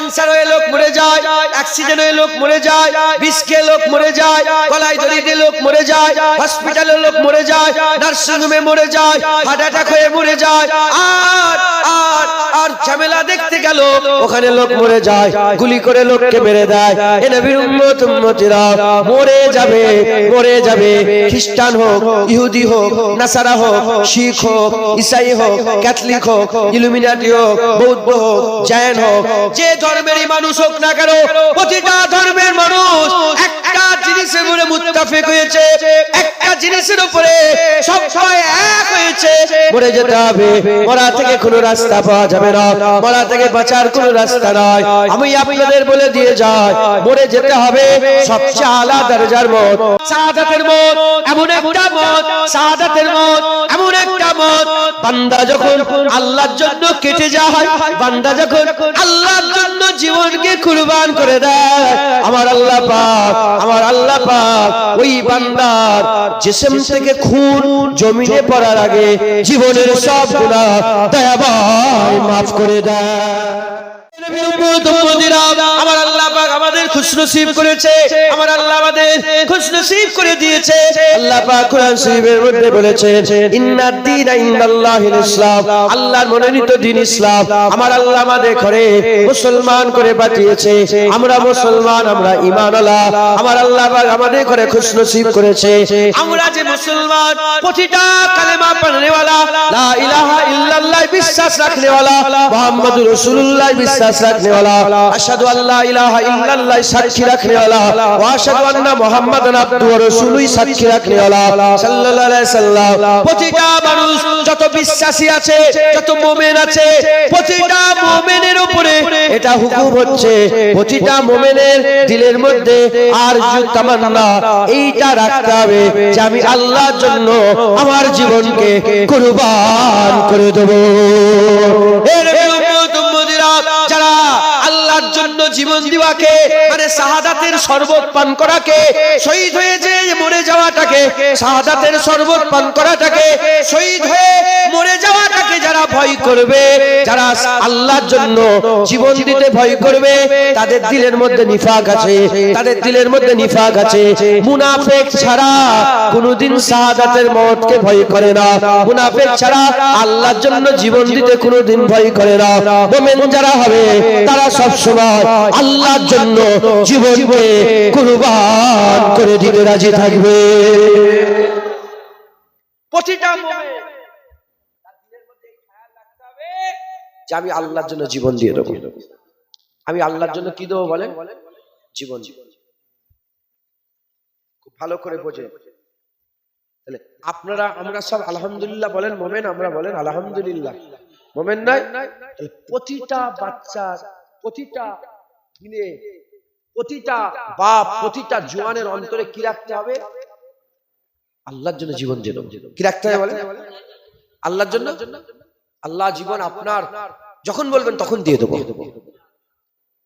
Cancer হয়ে লোক মরে যায়, অ্যাক্সিডেন্ট হয়ে লোক মরে যায়, বিষ খেয়ে লোক মরে যায়, গলায় দড়ি দিয়ে লোক মরে যায়, হসপিটালে লোক মরে যায়, নার্সিং হোমে মরে যায়, হার্ট অ্যাটাক হয়ে মরে যায়। আর আর আর ঝামেলা দেখতে গেল ওখানে লোক মরে যায়, গুলি করে লোককে মেরে দেয়। এ নবীর উম্মত উম্মতিরা মরে যাবে, মরে যাবে। খ্রিস্টান হোক, ইহুদি হোক, নাসারা হোক, শিখ হোক, ইসাই হোক, ক্যাথলিক হোক, ইলুমিনাটি হোক, বৌদ্ধ হোক, জৈন হোক, যে ধর্মেরই মানুষ হোক না কেন, প্রতিটা ধর্মের মানুষ একটা জিনিসের উপরে মুত্তাফিক হয়েছে, একটা জিনিসের উপরে সবাই এক হয়েছে, মরে যেতে হবে। মরা থেকে কোনো রাস্তা পাওয়া যাবে না, মরা থেকে বাঁচার কোনো রাস্তা নাই। আমি আপনাদের বলে দিয়ে যাই, মরে যেতে হবে। সবচেয়ে আলা দরজার মত শাহাদাতের মত, এমন একটা মত, শাহাদাতের মত এমন একটা মত, বান্দা যখন আল্লাহর জন্য কেটে যায়, বান্দা যখন আল্লাহর জন্য জীবনকে কুরবান করে দেয়, আমার আল্লাহ পাক, আমার আল্লাহ পাক ওই বান্দার জিসম থেকে খুন জমিনে পড়ার আগে জীবনের সব গুনাহ দয়াবাই maaf করে দেয়। আমার আল্লাহ পাক আমাদের খুশনসিব করেছে, আমার আল্লাহ আমাদের খুশনসিব করে দিয়েছে। আল্লাহ পাক কোরআন শরীফের মধ্যে বলেছেন, ইন্নাদ দীনা ইনদাল্লাহিল ইসলাম, আল্লাহর মনোনীত দ্বীন ইসলাম। আমার আল্লাহ আমাদের ঘরে মুসলমান করে পাঠিয়েছে, আমরা মুসলমান, আমরা ঈমানওয়ালা। আমার আল্লাহ পাক আমাদের ঘরে খুশনসিব করেছে, আমরা যে মুসলমান, প্রতিটা কালেমা পড়নেওয়ালা, লা ইলাহা ইল্লাল্লাহ বিশ্বাস রাখনেওয়ালা, মুহাম্মাদুর রাসূলুল্লাহ বিশ্বাস रखने वाला, अशहदु अल्ला इलाहा इल्लल्लाह साक्षी रखने वाला, व अशहदु अन्ना मुहम्मदन अब्दुहु व रसूलुहु साक्षी रखने वाला সাল্লাল্লাহু আলাইহি সাল্লাম। প্রতিটা মানুষ যত বিশ্বাসী আছে, যত মুমিন আছে, প্রতিটা মুমিনের উপরে এটা হুকুম হচ্ছে, প্রতিটা মুমিনের দিলের মধ্যে আরজু তামান্না এইটা রাখতে হবে যে আমি আল্লাহর জন্য আমার জীবনকে কুরবান করে দেব। যারা আল্লাহর জন্য জীবন দেওয়াকে, মানে শাহাদাতের শরবত পান করাকে, শহীদ হয়ে যে মরে যাওয়াটাকে, শাহাদাতের শরবত পান করাটাকে, শহীদ হয়ে মরে যাওয়াটাকে যারা ভয় করবে, যারা আল্লাহর জন্য জীবন দিতে ভয় করবে, তাদের দিলের মধ্যে নিফাক আছে, তাদের দিলের মধ্যে নিফাক আছে। মুনাফিক ছাড়া কোনোদিন শাহাদাতের মওতকে ভয় করে না, মুনাফিক ছাড়া আল্লাহর জন্য জীবন দিতে কোনোদিন ভয় করে না। মুমিন যারা হবে তারা সব সময় আল্লাহর জন্য জীবনকে কুরবান করে দিতে রাজি থাকবে। প্রতিটা মুমিন তার দিলের মধ্যে খেয়াল রাখতে হবে যে আমি আল্লাহর জন্য জীবন দিয়ে দেব। আমি আল্লাহর জন্য কি দেব বলেন? জীবন। খুব ভালো করে বোঝেন। তাহলে আপনারা, আমরা সব আলহামদুলিল্লাহ বলেন মুমিন, আমরা বলেন আলহামদুলিল্লাহ মুমিন নাই? প্রতিটা বাচ্চা, প্রতিটা দিলে, প্রতিটা বাপ, প্রতিটা জওয়ানের অন্তরে কি রাখতে হবে? আল্লাহর জন্য জীবন দেব। কি রাখতে হবে বলেন? আল্লাহর জন্য। আল্লাহ জীবন আপনার যখন বলবেন তখন দিয়ে দেব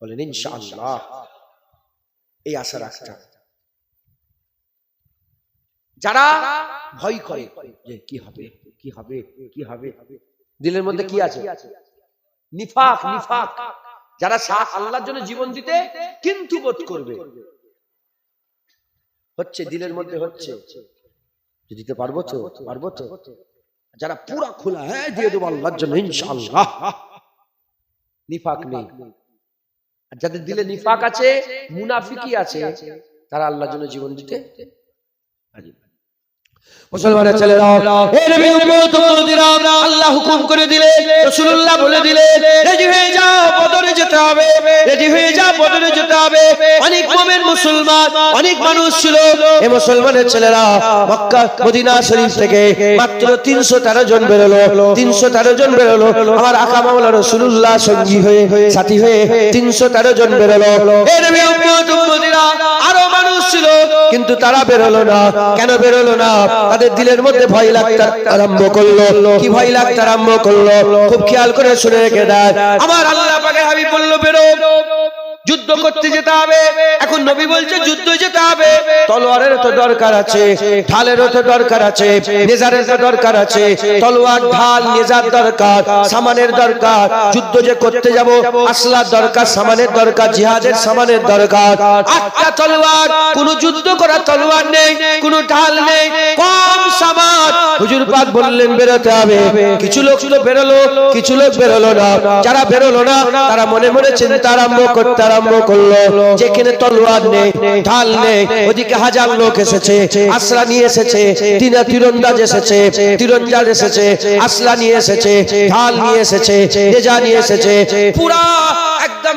বলেন ইনশাআল্লাহ। এই আশা রাখতে হবে। যারা ভয় করে যে কি হবে, কি হবে, কি হবে, দিলের মধ্যে কি আছে? নিফাক। নিফাক যারা আল্লাহর জন্য জীবন দিতে কিন্তু বোধ করবে, হচ্ছে দিলের মধ্যে হচ্ছে, দিতে পারবো তো, পারবো তো। যারা পুরা খোলা, হ্যাঁ দিয়ে দেবো আল্লাহর জন্য ইনশাআল্লাহ, নিফাক নেই। আর যাদের দিলে নিফাক আছে, মুনাফিকি আছে, তারা আল্লাহর জন্য জীবন দিতে রাজি। মুসলমানের ছেলেরা, হে নবী উম্মত উম্মতিরা, আল্লাহ হুকুম করে দিলে, রাসূলুল্লাহ বলে দিলে, রেডি হয়ে যাও, বদরে যেতে হবে, রেডি হয়ে যাও, বদরে যেতে হবে। অনেক মুমিন মুসলমান, অনেক মানুষ ছিল। এই মুসলমানের ছেলেরা মক্কা মদিনা শরীফ থেকে মাত্র 313 জন বেরোলো, 313 জন বেরোলো। আমার আকা মাওলা রাসূলুল্লাহ সঙ্গী হয়ে, সাথী হয়ে 313 জন বেরোলো। হে নবী উম্মত উম্মতিরা, আরো মানুষ ছিল কিন্তু তারা বেরোলো না। কেন বেরোলো না? তাদের দিলের মধ্যে ভয় লাগতে আরম্ভ করলো। কি ভয় লাগতে আরম্ভ করলো? খুব খেয়াল করে শুনে রেখে দেয়। আমার আল্লাহ পাকের হাবিব বলল বেরো। যুদ্ধ করতে যেতে হবে। এখন নবী বলছে যুদ্ধ যেতে হবে, তলোয়ারের তো দরকার আছে, ঢালেরও তো দরকার আছে, নেজারের তো দরকার আছে। তলোয়ার, ঢাল, নেজার দরকার, সামানের দরকার। যুদ্ধ যে করতে যাব আসলার দরকার, সামানের দরকার, জিহাদের সামানের দরকার। আটটা তলোয়ার, কোন যুদ্ধ করা তলোয়ার নেই, কোন ঢাল নেই, কম সামান। হুজুর পাক বললেন বেরোতে হবে। কিছু লোক তো বেরোলো, কিছু লোক বেরোলো না। যারা বেরোলো না তারা মনে মনে চিন্তা আরম্ভ করলো, যেখানে তলোয়ার নেই, ঢাল নেই, ওদিকে হাজার লোক এসেছে, আসলা নিয়ে এসেছে, তীরন্দাজ এসেছে, তীরন্দাজ এসেছে, আসলা নিয়ে এসেছে, ঢাল নিয়ে এসেছে, নেজা নিয়ে এসেছে, পুরা একদম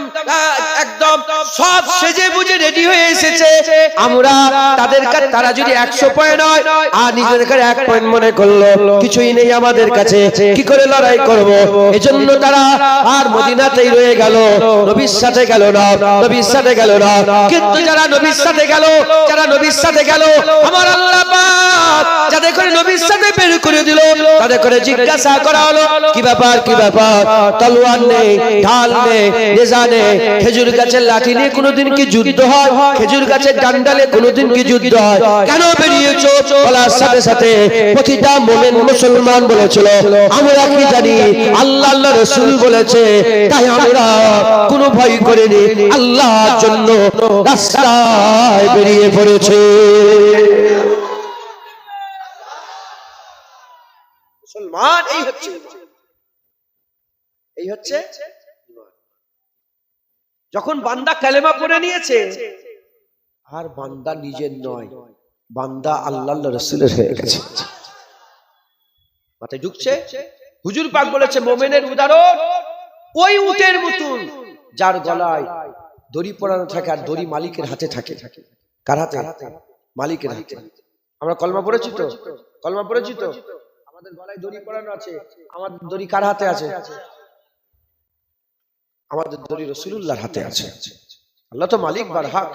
একদম সব সেজে বুঝে রেডি হয়ে এসেছে। আমরা তাদের কাছে, তারা যদি 100 পয়েন্ট হয় আর নিজেদের কাছে 1 পয়েন্ট মনে করলো, কিছুই নেই আমাদের কাছে, কি করে লড়াই করব? এজন্য তারা আর মদিনাতেই রয়ে গেল, নবীর সাথে গেল না, নবীর সাথে গেল না। কিন্তু যারা নবীর সাথে গেল, যারা নবীর সাথে গেল, আমার আল্লাহ পাক যাদের করে নবীর সাথে বের করে দিল, তাদের করে জিজ্ঞাসা করা হলো কি ব্যাপার, কি ব্যাপার? তলোয়ার নেই, ঢাল নেই, নেজা নেই, খেজুর গাছের লাঠি নিয়ে কোনোদিন কি যুদ্ধ হয়? খেজুর গাছের ডান্ডালে কোনোদিন কি যুদ্ধ হয়? কেন বেরিয়েছো? বলার সাথে সাথে প্রতিটা মুমিন মুসলমান বলেছিল আমরা কি জানি আল্লাহ রাসূল বলেছে, তাই আমরা কোনো ভয় করিনি, আল্লাহর জন্য রাস্তায় বেরিয়ে পড়েছে। মুসলমান এই হচ্ছে যখন বান্দা কালেমা পড়ে নিয়েছে, আর বান্দা নিজের নয়, বান্দা আল্লাহর রাসূলের হয়ে গেছে। মাথায় ঢুকছে? হুজুর পাক বলেছে মুমিনের উদাহরণ ওই উটের মতন যার গলায় দড়ি পরানো থাকে আর দড়ি মালিকের হাতে থাকে। কার হাতে? মালিকের হাতে। আমরা কলমা পড়েছি তো, কলমা পড়েছি তো, আমাদের গলায় দড়ি পরানো আছে, আমাদের দড়ি কার হাতে আছে? আমাদের দড়ি রাসূলুল্লাহর হাতে আছে। আল্লাহ তো মালিক বারহাক।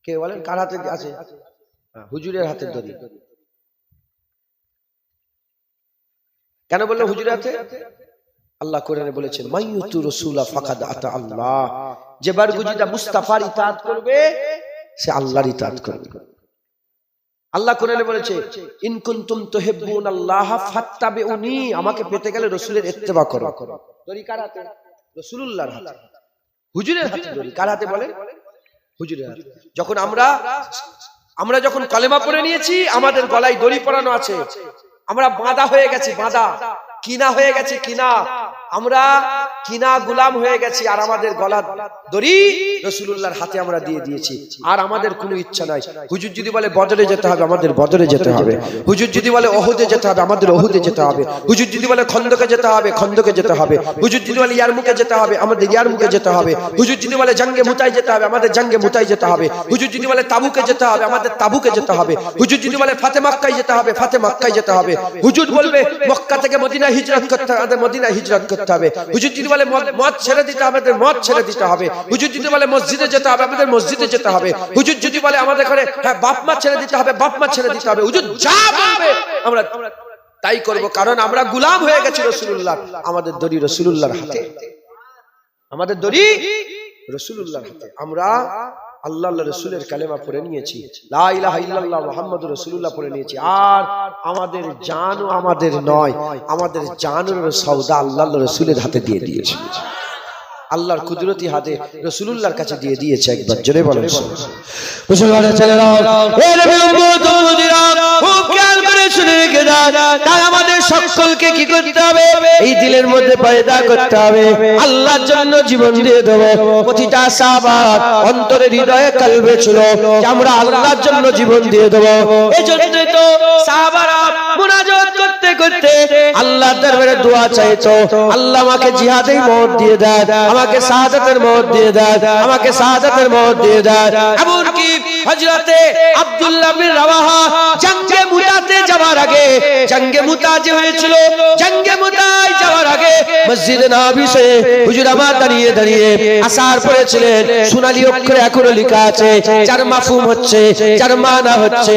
কে বলেন কার হাতে আছে? হুজুরের হাতে দড়ি। কেন বললো হুজুরের হাতে? আল্লাহ কোরআনে বলেছেন মাইয়ুতু রাসূলা ফাকাদ আতা আল্লাহ, যে বারগুজিদা মুস্তাফার ইতাআত করবে সে আল্লাহর ইতাআত করবে। আল্লাহ কোরআনে বলেছে ইন কুনতুম তুহিব্বুনাল্লাহ ফাত্তাবিউনি, আমাকে পেতে গেলে রাসূলের ইত্তেবা করো। দড়ি কার হাতে? রাসূলুল্লাহর হাতে। হুজুরের হাতে দড়ি। কার হাতে বলেন? হুজুরের হাতে। যখন আমরা যখন কালেমা পড়ে নিয়েছি, আমাদের গলায় দড়ি পরানো আছে, আমরা বাঁধা হয়ে গেছি, বাঁধা কিনা হয়ে গেছে, কিনা আমরা কিনা গোলাম হয়ে গেছি, আর আমাদের গলা দড়ি রাসূলুল্লাহর হাতে আমরা দিয়ে দিয়েছি। আর আমাদের কোনো ইচ্ছা নাই। হুজুর যদি বলে বদরে যেতে হবে, আমাদের বদরে যেতে হবে। হুজুর যদি বলে ওহুদে যেতে হবে, আমাদের ওহুদে যেতে হবে। হুজুর যদি বলে খন্দকে যেতে হবে, খন্দকে যেতে হবে। হুজুর যদি বলে ইয়ারমুকে যেতে হবে, আমাদের ইয়ারমুকে যেতে হবে। হুজুর যদি বলে জাঙ্গে মুতাই যেতে হবে, আমাদের জাঙ্গে মুতাই যেতে হবে। হুজুর যদি বলে তাবুকে যেতে হবে, আমাদের তাবুকে যেতে হবে। হুজুর যদি বলে ফাতে মক্কায় যেতে হবে, ফাতে মক্কায় যেতে হবে। হুজুর বলবে মক্কা থেকে মদিনা হিজরত করতে হবে, আমাদের মদিনা হিজরত করতে হবে। হুজুর যদি বলে মদ ছেড়ে দিতে হবে, আমাদের মদ ছেড়ে দিতে হবে। হুজুর যদি বলে মসজিদে যেতে হবে, আমাদের মসজিদে যেতে হবে। হুজুর যদি বলে আমাদের ঘরে বাপ মা ছেড়ে দিতে হবে, বাপ মা ছেড়ে দিতে হবে। হুজুর যা বলবে আমরা তাই করব, কারণ আমরা গোলাম হয়ে গেছি রাসূলুল্লাহ। আমাদের দড়ি রাসূলুল্লাহর হাতে, আমাদের দড়ি রাসূলুল্লাহর হাতে। আমরা আল্লাহর রাসূলের কালেমা পড়ে নিয়েছি, লা ইলাহা ইল্লাল্লাহ মুহাম্মাদুর রাসূলুল্লাহ পড়ে নিয়েছি। আর আমাদের জানও আমাদের নয়, আমাদের জানের সওদা আল্লাহর রাসূলের হাতে দিয়ে দিয়েছি। আল্লাহর কুদরতি হাতে রাসূলুল্লাহর কাছে দিয়ে দিয়েছে। একবার জোরে বলেন মুসলমানের ছেলেরা, এ নবী উম্মত উম্মতিরা খুব খেয়াল করে শুনে রেখে যান। তাই আমাদের সকলকে কি করতে হবে? এই দিলের মধ্যে পয়দা করতে হবে আল্লাহর জন্য জীবন দিয়ে দেব। প্রতিটা সাহাবা অন্তরে হৃদয়ে কলবে ছিল যে আমরা আল্লাহর জন্য জীবন দিয়ে দেব। এজন্যই তো সাহাবারা মুনাজাত করতে করতে আল্লাহর দরবারে দোয়া চাইতো, আল্লাহ আমাকে জিহাদেই মওত দিয়ে দেন, আমাকে শাহাদাতের মওত দিয়ে দেন, আমাকে শাহাদাতের মওত দিয়ে দেন। এমনকি হযরতে আব্দুল্লাহ বিন রাওয়াহা জঙ্গে মুতাতে যাওয়ার আগে, জঙ্গে মুতা যে হয়েছিল, জঙ্গে মুতায় যাওয়ার আগে মসজিদে নববীতে হুজুর আমার দাঁড়িয়ে দাঁড়িয়ে আসার পড়েছিলেন। সোনালী অক্ষরে এখনো লেখা আছে, যার মাফহুম হচ্ছে, যার মানা হচ্ছে,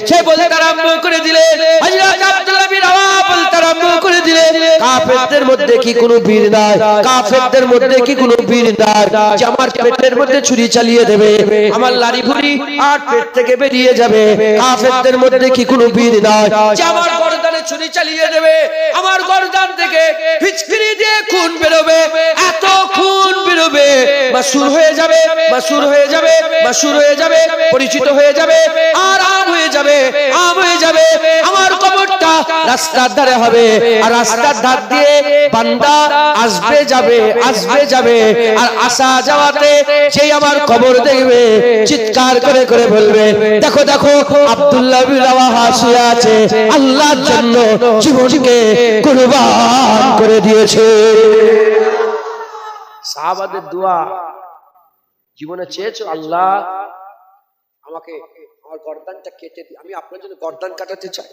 সে বলতে আরম্ভ করে দিলেন, হযরত আব্দুল্লাহ বিন রাওয়াহা বলতে আরম্ভ করে দিলেন, কাফেরদের মধ্যে কি কোনো বীর নাই? কাফেরদের মধ্যে কি কোনো বীর নাই যে আমার পেটের মধ্যে ছুরি চালিয়ে দেবে, আমার লাড়ি ভুড়ি আর পেট থেকে বেরিয়ে যাবে? কাফেরদের মধ্যে কি কোনো বীর নাই যে আমার গর্দানে ছুরি চালিয়ে দেবে, আমার গর্দান থেকে ফিচকিরি দিয়ে খুন বেরোবে, এত খুন বেরোবে, মাসুর হয়ে যাবে, মাসুর হয়ে যাবে, মাসুর হয়ে যাবে, পরিচিত হয়ে যাবে, আর আম হয়ে যাবে, আম হয়ে যাবে। আমার কবরটা রাস্তার ধারে হবে, আর রাস্তার ধার দিয়ে বান্দা আসবে যাবে, আসবে যাবে, আর আসা যাওয়াতে সেই আমার কবর দেখবে, চিৎকার করে করে বলবে, দেখো দেখো আব্দুল্লাহ বিন রাওয়াহা শুয়ে আছে, আল্লাহর জন্য জীবনকে কুরবান করে দিয়েছে। সাহাবাদের দোয়া জীবনে চেয়েছো, আল্লাহ আমাকে আমার গর্দানটা কেটে দিই, আমি আপনার জন্য গর্দান কাটাতে চাই।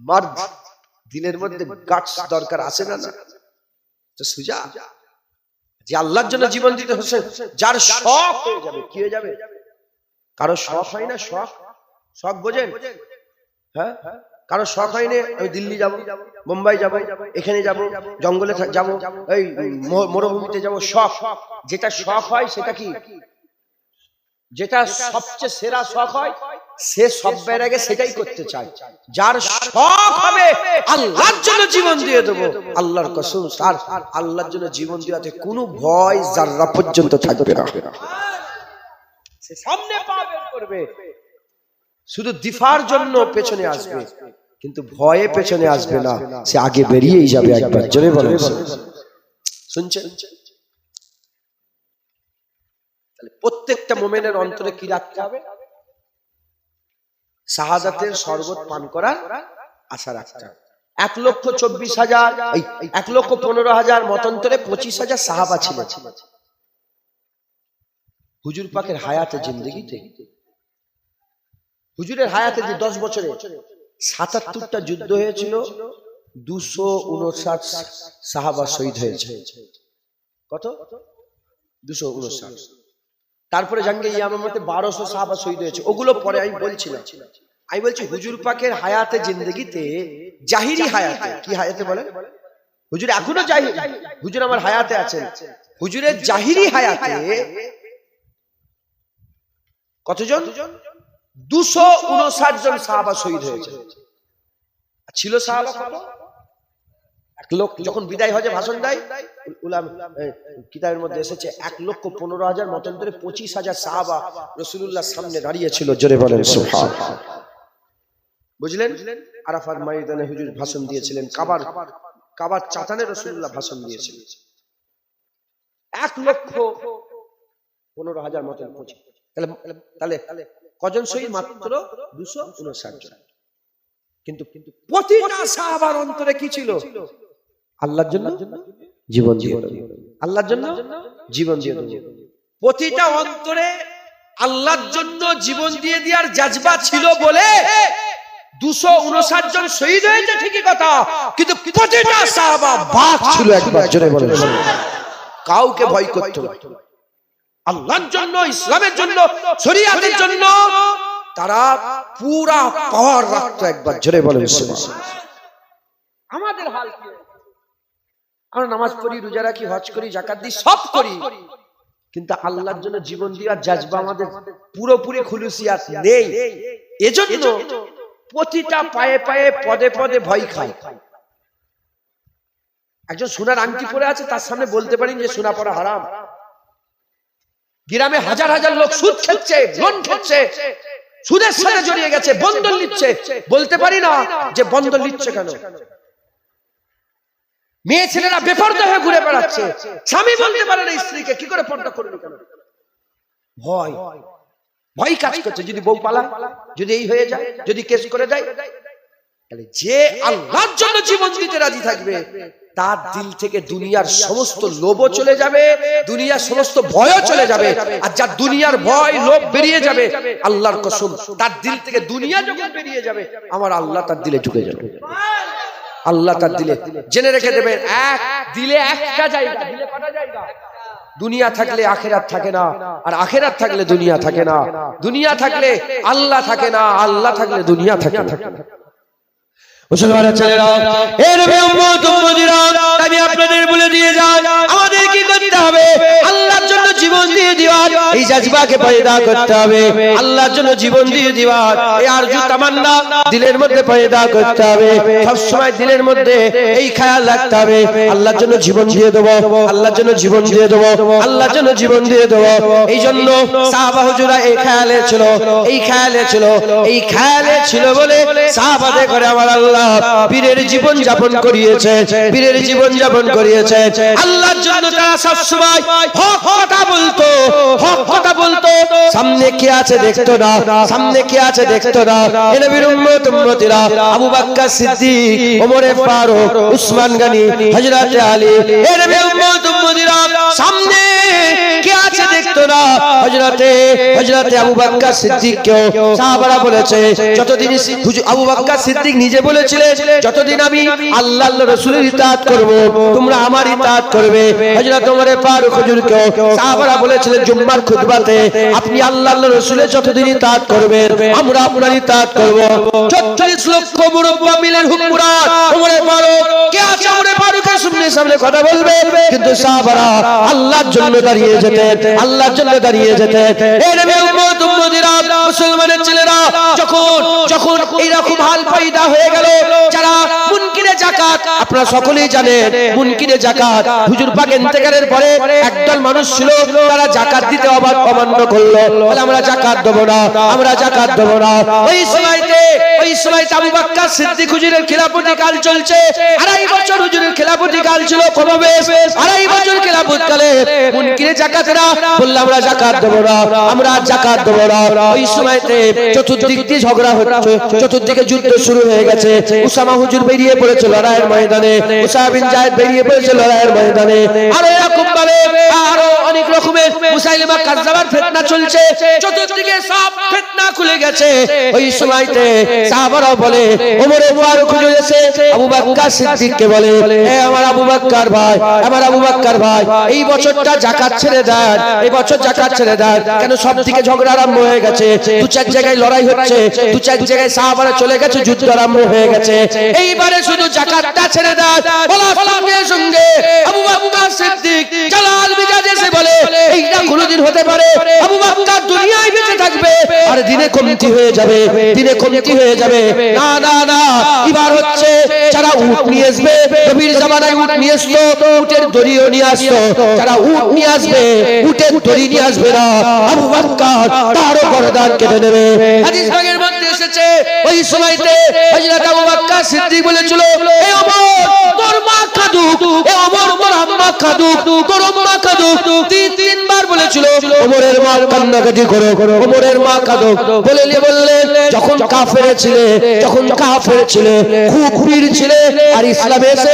মার্দ দিলের মধ্যে গাটস দরকার আছে না? না তো সুজা যে আল্লাহর জন্য জীবন দিতে হচ্ছে, যার শখ হয়ে যাবে। কি হয়ে যাবে? কারো শখ হয় না, শখ, শখ বোঝেন? হ্যাঁ, কারো শখ হয়নি আমি দিল্লি যাব, মুম্বাই যাব, এখানে যাব, জঙ্গলে যাব, এই মরুভূমিতে যাব। শখ, যেটা শখ হয় সেটা কি, যেটা সবচেয়ে সেরা শখ হয়, সে সব বের আগে সেটাই করতে চায়। যার শখ হবে আল্লাহর জন্য জীবন দিয়ে দেবো, আল্লাহর কসম তার আল্লাহর জন্য জীবন দেওয়াতে কোনো ভয় যারা পর্যন্ত থাকবে না। সে সামনে পা বের করবে, শুধু দিফার জন্য পেছনে আসবে, কিন্তু ভয়ে পেছনে আসবে না, সে আগে বেরিয়েই যাবে। একবার জোরে বলেন, শুনছেন? তাহলে প্রত্যেকটা মুমিনের অন্তরে কি রাখতে হবে? শাহাদাতের শরবত পান করার আশা রাখতে হবে। 1,24,000 1,15,000 মতান্তরে 25,000 সাহাবা ছিল হুজুর পাকের হায়াতে জিন্দেগিতে। হুজুরের হায়াতে যে 10 বছরে 77টা যুদ্ধ হয়েছিল, 259 সাহাবা শহীদ হয়েছে। কত? 259। তারপরে জঙ্গে ইয়ামামাতে 1200 সাহাবা শহীদ হয়েছে। ওগুলো পরে আমি বলছিলাম। আমি বলছি হুজুর পাকের হায়াতে জিন্দেগিতে, জাহিরি হায়াতে, কি হায়াতে বলেন? হুজুর এখনো জাহিরি, হুজুর আমার হায়াতে আছেন। হুজুরের জাহিরি হায়াতে কতজন? 259 জন সাহাবা শহীদ হয়েছে। ছিল সাহাবা কত? 1 লক্ষ। যখন বিদায় হজে ভাষণ দেয় কিতাবের মধ্যে এসেছে 1,15,000 মতান্তরে 25,000 সাহাবা রাসূলুল্লাহর সামনে দাঁড়িয়ে ছিল। জোরে বলেন সুবহানাল্লাহ। বুঝলেন? আরাফাত ময়দানে হুজুর ভাষণ দিয়েছিলেন, কাবার চাতানে রাসূলুল্লাহ ভাষণ দিয়েছিলেন। 1,15,000 মতান্তরে। তাহলে কজন শহীদ? মাত্র 259 জন। কিন্তু প্রতিটা সাহাবার অন্তরে কি ছিল? আল্লাহর জন্য জীবন দিয়ে, আল্লাহর জন্য জীবন দিয়ে। প্রতিটা অন্তরে আল্লাহর জন্য জীবন দিয়ে দেওয়ার জাজবা ছিল বলে 259 জন শহীদ হয়েছে, ঠিকই কথা, কিন্তু প্রতিটা সাহাবা বাক ছিল। একবার জোরে বলেন, কাউকে ভয় করত না। আল্লাহর জন্য, ইসলামের জন্য, শরিয়াতের জন্য তারা পুরা পাওয়ার রাখতো। একবার জোরে বলেন সুবহানাল্লাহ। আমাদের হাল কি? আমরা নামাজ পড়ি, রোজা রাখি, হজ করি, যাকাত দিই, সব করি, কিন্তু আল্লাহর জন্য জীবন দেওয়ার জাজবা আমাদের পুরোপুরি খুলুসিয়াত নেই। এজন্য প্রতিটা পায়ে পায়ে পদে পদে ভয় খায়। একজন সোনার আংটি পরে আছে, তার সামনে বলতে পারেন যে সোনা পরা হারাম। গ্রামে হাজার হাজার লোক সুদ খাচ্ছে, লোন খাচ্ছে, সুদের সাথে জড়িয়ে গেছে, বন্ধন নিচ্ছে, বলতে পারি না যে বন্ধন নিচ্ছে কেন? মেয়ে ছেলেরা বেপরদা হয়ে ঘুরে বেড়াচ্ছে, স্বামী বলতে পারে না স্ত্রীকে কি করে পর্দা করবে কেন? ভয়, ভয় কাজ করছে। যদি বউ পালা, যদি এই হয়ে যায়, যদি কেস করে দেয়, তাহলে যে আল্লাহর জন্য জীবন দিতে রাজি থাকবে তার দিল থেকে দুনিয়ার সমস্ত লোভও চলে যাবে, দুনিয়ার সমস্ত ভয়ও চলে যাবে। আর যার দুনিয়ার ভয় লোভ বেরিয়ে যাবে, আল্লাহর কসম তার দিল থেকে দুনিয়া যখন বেরিয়ে যাবে, আমার আল্লাহ তার দিলে ঢুকে যাবে। আল্লাহ তার দিলে, জেনে রেখে দেবেন, এক দিলে একটা জায়গা, দিলে কটা জায়গা? দুনিয়া থাকলে আখেরাত থাকে না, আর আখেরাত থাকলে দুনিয়া থাকে না। দুনিয়া থাকলে আল্লাহ থাকে না, আল্লাহ থাকলে দুনিয়া থাকে না। মুসলমানের ছেলেরা, এ নবী উম্মত উম্মতিরা, আমি আপনাদের বলে দিয়ে যাই, আমাদের কি করতে হবে? আল্লাহর জন্য জীবন দিয়ে দেওয়ার এই জাজবাকে পয়দা করতে হবে। আল্লাহর জন্য জীবন দিয়ে দেওয়ার এই আরজু তামান্না দিলের মধ্যে পয়দা করতে হবে। সব সময় দিলের মধ্যে এই খেয়াল রাখতে হবে, আল্লাহর জন্য জীবন দিয়ে দেব, আল্লাহর জন্য জীবন দিয়ে দেব, আল্লাহর জন্য জীবন দিয়ে দেব। এই জন্য সাহাবা হুজুরা এই খেয়ালে ছিল, এই খেয়ালে ছিল, এই খেয়ালে ছিল বলে সাহাবাদের করে আমার আল্লাহ বীরের জীবন যাপন করিয়েছে, বীরের জীবন যাপন করিয়েছে। আল্লাহর জন্য তারা সব সময় হক কথা বলতো, হক কথা বলতো। সামনে কি আছে দেখতো না, সামনে কি আছে দেখতো না। এ নবীর উম্মত উম্মতিরা, আবু বকর সিদ্দিক, ওমর ফারুক, উসমান গনি, হযরত আলী, এ নবীর উম্মত উম্মতিরা সামনে কি আছে দেখতো না। হযরত আবু বকর সিদ্দিককেও সাহাবারা বলেছে, যতদিন আবু বকর সিদ্দিক নিজে বলেছিলেন, যতদিন আমি আল্লাহর রাসূলের ইতাআত করব, তোমরা আমার ইতাআত করবে। হযরত ওমর ফারুক হুজুরকেও সাহাবারা বলেছিলেন জুম্মার খুতবাতে, আপনি আল্লাহর রাসূলের যতদিন ইতাআত করবেন, আমরা আপনার ইতাআত করব। ৪৪ লক্ষ মুরব্বা মিলের হুকুমরান ওমর ফারুক, কে আছে ওমর ফারুকের সামনে কথা বলবে? কিন্তু সাহাবারা আল্লাহর জন্য দাঁড়িয়ে যেতেন, আল্লাহর জন্য দাঁড়িয়ে যেতেন। এই নবীর উম্মত উম্মতিরা, মুসলমানের ছেলেরা, যখন এইরকম হাল পয়দা হয়ে গেল, যারা মুনকিরে যাকাত, আপনারা সকলেই জানেন মুনকিরে যাকাত, হুজুর পাক ইন্তেকালের পরে একদল মানুষ ছিল, তারা যাকাত দিতে অমান্য করলো, বলে আমরা যাকাত দেব না, আমরা যাকাত দেব না। ওই সময়তে আবু বকর সিদ্দিক হুজুরের খিলাফতি কাল চলছে, ২.৫ বছর হুজুরের খিলাফতি কাল ছিল, কবে ২.৫ বছর খিলাফত কালে মুনকিরে যাকাতরা বলল আমরা যাকাত দেব না, আমরা যাকাত দেব না। ওই সময়তে চতুর্দিক দিয়ে ঝগড়া হচ্ছে, চতুর্দিকে যুদ্ধ শুরু হয়ে গেছে। উসামা হুজুর বেরিয়ে পড়েছে লড়াইয়ের ময়দানে, উসামা বিন যায়েদ বেরিয়ে পড়েছে লড়াইয়ের ময়দানে। আর এরকম ভাবে আরো অনেক রকমের মুসাইলিমা কাজ্জাবার ফিতনা চলছে, চতুর্দিকে সব ফিতনা খুলে গেছে। ওই সময়তে সাহাবারা বলে, ওমর ফারুক হুজুর এসে আবু বকর সিদ্দিককে বলে, হে আমার আবু বকর ভাই, আমার আবু বকর ভাই, এই বছরটা যাকাত ছেড়ে দেন, এই বছর যাকাত ছেড়ে দেন। কেন সব দিকে ঝগড়া আরম্ভ হয়ে গেছে, ২-৪ জায়গায় লড়াই হচ্ছে, ২-৪ জায়গায় সাহাবারা চলে গেছে, যুদ্ধ আরম্ভ হয়ে গেছে। এইবারে শুধু যাকাতটা ছেড়ে দেন। বলার সঙ্গে সঙ্গে আবু বকর সিদ্দিক জালাল মিজাজে এসে বলে, এইটা কোনোদিন হতে পারে? আবু বকর দুনিয়ায় বেঁচে থাকবে আর দিনে কমতি হয়ে যাবে, দিনে কমতি হয়ে যাবে। না না না, এবার হচ্ছে যারা উট নিয়ে আসবে, নবীর জামানায় উট নিয়ে আসতো, উটের দড়িও নিয়ে আসতো, যারা উট নিয়ে আসবে, উটের দড়ি নিয়ে আসবে না, আবু বকর তারও গর্দান কেটে নেবে। হাদিস ভাগের মধ্যে এসেছে, ওই সময়তে হযরত আবু বকর সিদ্দিক বলেছিল, এ ওমর তোর মা খাদুক, এ ওমর তোর আম্মা খাদুক, তোর আম্মা খাদুক, তিনবার বলেছিল। ওমরের মা কান্নাকাটি করো, ওমরের মা খাদুক বললেন, যখন কাফের ছিলে, যখন কাফের ছিলে, খুব বীর ছিলে, আর ইসলামে এসে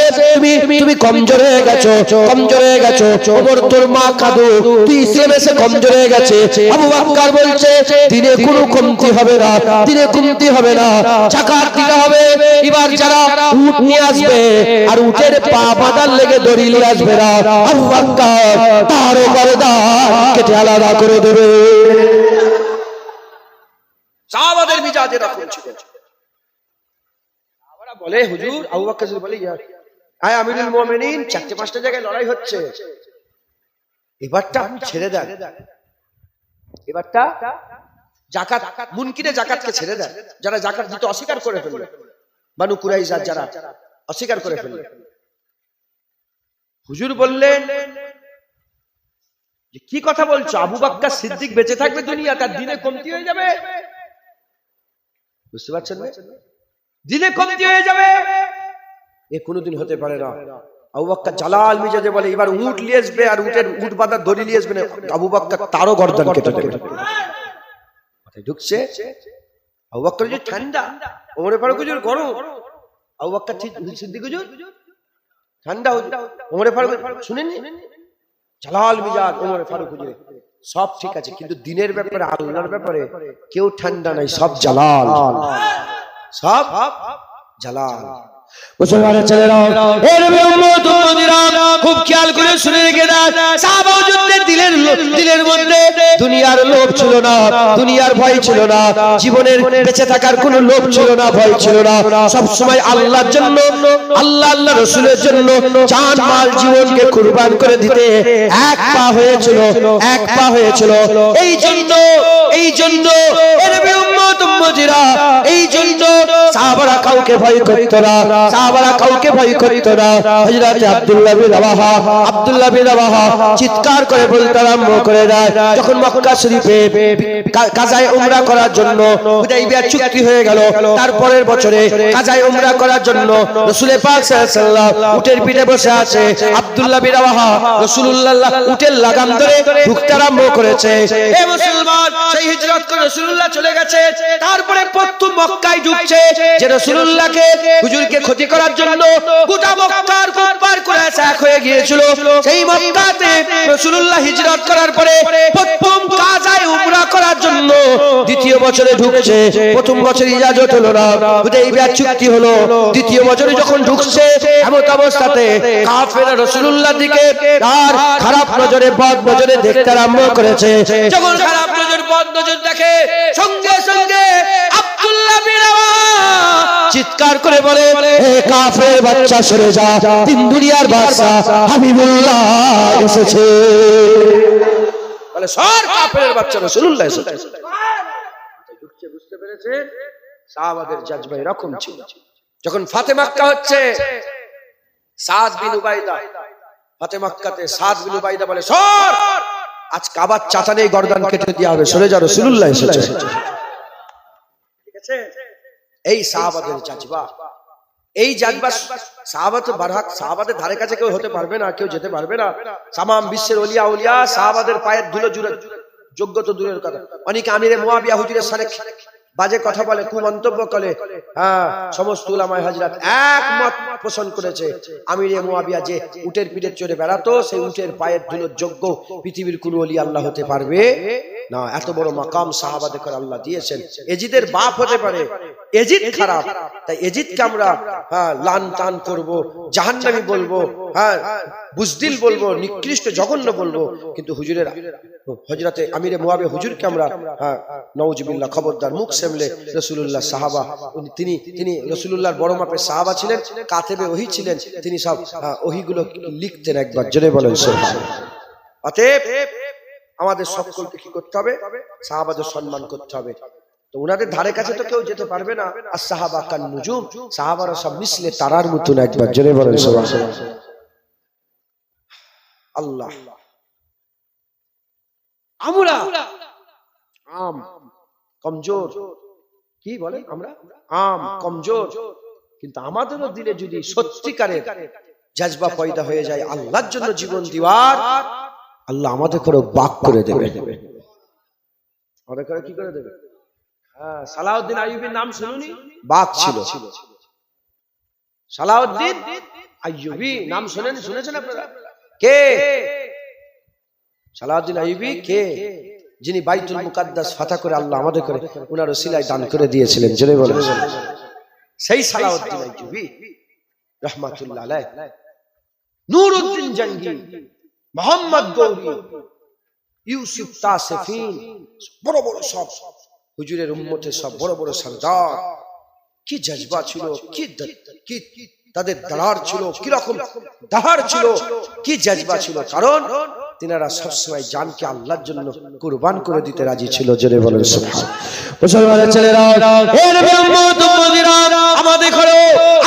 তুমি কমজোর হয়ে গেছো, কমজোর হয়ে গেছো। ওমর তোর মা খাদুক, তুই ইসলামে এসে কমজোর হয়ে গেছে। আবু বকর বলছে, দিনে কোনো কমতি হবে না, দিনে কমতি হবে না, যাকাত দিতে হবে। এবার যারা উট নিয়ে আসবে আর উটের পা বাঁধার লেগে দড়ি নিয়ে আসবে না, আবু বকর তারও গর্দান কেটে আলাদা করে দেবে। সাহাবাদের মিজাজ এরকম ছিল। সাহাবারা বলে, হুজুর, আবু বকর সিদ্দিক বলে, আয় আমিরুল মুমিনিন, ৪-৫টা জায়গায় লড়াই হচ্ছে, এবারটা আপনি ছেড়ে দেন, এবারটা যাকাত, মুনকিরে যাকাতকে ছেড়ে দেন। যারা যাকাত দিতে অস্বীকার করে ফেলবে, বানু কুরাইজা যারা অস্বীকার করে ফেলবে, হুজুর বললেন যে কি কথা বলছো? আবু বকর সিদ্দিক বেঁচে থাকবে দুনিয়া, তার দিনে কমতি হয়ে যাবে। বুঝতে পারছেন না? দিনে কমতি হয়ে যাবে, এ কোনোদিন হতে পারে না। আবু বকর জালাল মিজাজে বলে, এবার উট নিয়ে আসবে আর উট বাঁধার দড়ি নিয়ে আসবে না, আবু বকর তারও গর্দান কেটে দেবে। ঢুকছে আবু বকর যে ঠান্ডা, ওমর ফারুক হুজুর গরম, আবু বকর সিদ্দিক হুজুর ঠান্ডা ওমরে ফারুক শুনেননি? জালাল মিজাজ ওমরে ফারুক হুজুর সব ঠিক আছে, কিন্তু দিনের ব্যাপারে আল্লাহর ব্যাপারে কেউ ঠান্ডা নাই, সব জালাল, সব জালাল। মুসলমানের ছেলেরা, এর উম্মত উম্মতিরা খুব খেয়াল করে শুনে রেখে দাও, সাহাবা হুজুরদের দিলের মধ্যে দুনিয়ার লোভ ছিল না, দুনিয়ার ভয় ছিল না, জীবনের বেঁচে থাকার কোনো লোভ ছিল না, ভয় ছিল না। সব সময় আল্লাহর জন্য, আল্লাহ রাসূলের জন্য জান মাল জীবনকে কুরবান করে দিতে এক পা হয়েছিল, এক পা হয়েছিল। এই জন্য এর উম্মত উম্মতিরা, এই জন্য সাহাবারা কাউকে ভয় করত না, সাহাবারা কাউকে ভয় করত না। হযরত আব্দুল্লাহ বিন রাওয়াহা চিৎকার করে বলতে আরম্ভ করে দেয়, যখন মক্কা শরীফে কাজায়ে উমরা করার জন্য হুদাইবিয়া চুক্তি হয়ে গেল, তারপরের বছরে কাজায়ে উমরা করার জন্য রাসূল পাক সাল্লাল্লাহু আলাইহি ওয়াসাল্লাম উটের পিঠে বসে আছে। আব্দুল্লাহ বিন রাওয়াহা রাসূলুল্লাহ উটের লাগাম ধরে ঢুকতে আরম্ভ করেছে। হে মুসলমান, সেই হিজরত করে রাসূলুল্লাহ চলে গেছে, তারপরে প্রথম মক্কায় ঢুকছে যে রাসূলুল্লাহকে হুজুরকে ক্ষতি করার জন্য গোটা মক্কার কুফার কুরাইশ এক হয়ে গিয়েছিল। সেই মক্কাতে রাসূলুল্লাহ হিজরত করার পরে প্রথম কাজায়ে উমরা করার জন্য দ্বিতীয় বছরে ঢুকছে। প্রথম বছরে ইজাজত হলো না, হুদাইবিয়া চুক্তি হলো। দ্বিতীয় বছরে যখন ঢুকছে এমন অবস্থাতে কাফেররা রাসূলুল্লাহর দিকে আর খারাপ নজরে, বদ নজরে দেখতে আরম্ভ করেছে। যখন খারাপ নজর, বদ নজর দেখে, সঙ্গে সঙ্গে আব্দুল্লাহ বিন রাওয়াহা চিৎকার করে বলে, হে কাফের বাচ্চা সরে যা, তিন দুনিয়ার বাদশা হাবিবুল্লাহ এসেছে। বলে সর, কাফের বাচ্চা রাসূলুল্লাহ এসেছে। বুঝতে পেরেছে সাহাবাদের জাজবা এরকম ছিল। যখন ফাতে মক্কা হচ্ছে, সাদ বিন উবাইদা, ফাতে মক্কাতে সাদ বিন উবাইদা বলে, সর, আজ কাবার চাচানে গর্দান কেটে দেওয়া হবে, সরে যা, রাসূলুল্লাহ এসেছে। ঠিক আছে, এই সাহাবাদের জাজবা, এই জাজবা সাহাবা তো বারহাক, সাহাবাদের ধারে কাছে কেউ হতে পারবে না, কেউ যেতে পারবে না। তামাম বিশ্বের ওলিয়া উলিয়া সাহাবাদের পায়ের ধুলো জুড়ে, যোগ্য তো দূরের কথা, অনেকে আমিরে মুয়াবিয়া হুজুরের সানে বাজে কথা বলে, কুমন্তব্য করে। হ্যাঁ, সমস্ত উলামায়ে হযরত একমত পোষণ করেছে, আমিরে মুয়াবিয়া যে উটের পিঠে চড়ে বেড়াতো, সেই উটের পায়ের ধুলোর যোগ্য পৃথিবীর কোন ওলি আল্লাহ হতে পারবে না। এত বড় মাকাম সাহাবাদের করে আল্লাহ দিয়েছেন। এজিদের বাপ হতে পারে, এজিদ খারাপ, তাই এজিদকে আমরা লান টান করবো, জাহান্নামী বলবো, হ্যাঁ বুজদিল বলবো, নিকৃষ্ট জঘন্য বলবো, কিন্তু হুজুরের হযরতে আমিরে মুয়াবিয়া হুজুরকে আমরা নাউজুবিল্লাহ, খবরদার, মুখ সামলে। রাসূলুল্লাহ সাহাবা, তিনি রাসূলুল্লাহর বড় মাপের সাহাবা ছিলেন, কাতেবে ওহী ছিলেন, তিনি সব ওহীগুলো লিখতেন। একবার জোরে বলেন সুবহানাল্লাহ। অতএব আমাদের সকলকে কি করতে হবে? সাহাবাদের সম্মান করতে হবে। তো উনাদের ধারে কাছে তো কেউ যেতে পারবে না। আর সাহাবা কান নুজুম, সাহাবারা সব মিসলে তারার মতন। একবার জোরে বলেন সুবহানাল্লাহ। আল্লাহ, আমরা আম কমজোর, কি বলেন আমরা আম কমজোর, কিন্তু আমাদেরও দিলে যদি সত্যিকারের জাজবা পয়দা হয়ে যায় আল্লাহর জন্য জীবন দিওয়ার, আল্লাহ আমাদের করে বাক করে দেবে। আমাদের করে কি করে দেবে? হ্যাঁ, সালাউদ্দিন আইয়ুবীর নাম শুনুনি? বাক ছিল সালাউদ্দিন আইয়ুবী, নাম শুনেছেন আপনারা? কে সালাউদ্দিন আইয়ুবী? কে? যিনি বাইতুল মুকাদ্দাস ফাতা করে আল্লাহ আমাদের করে উনার ওসিলায় দান করে দিয়েছিলেন। জোরে বলেন, সেই সালাউদ্দিন আইয়ুবী রাহমাতুল্লাহ আলাইহি, নূরউদ্দিন জঙ্গি, মোহাম্মদ গৌরী, ইউসুফ তাসিফিন, বড় বড় সব হুজুরের উম্মতের সব বড় বড় সরদার, কি জজবা ছিল, কি তাদের দাঁড়ার ছিল, কি রকম দাঁড়ার ছিল, কি জজবা ছিল। কারণ তিনারা সবসময় জানকে আল্লাহর জন্য কুরবান করে দিতে রাজি ছিল। জোরে বলেন সুবহানাল্লাহ। মুসলমানের ছেলেরা, হে নবী উম্মত উম্মতিরা, আমাদের ঘরে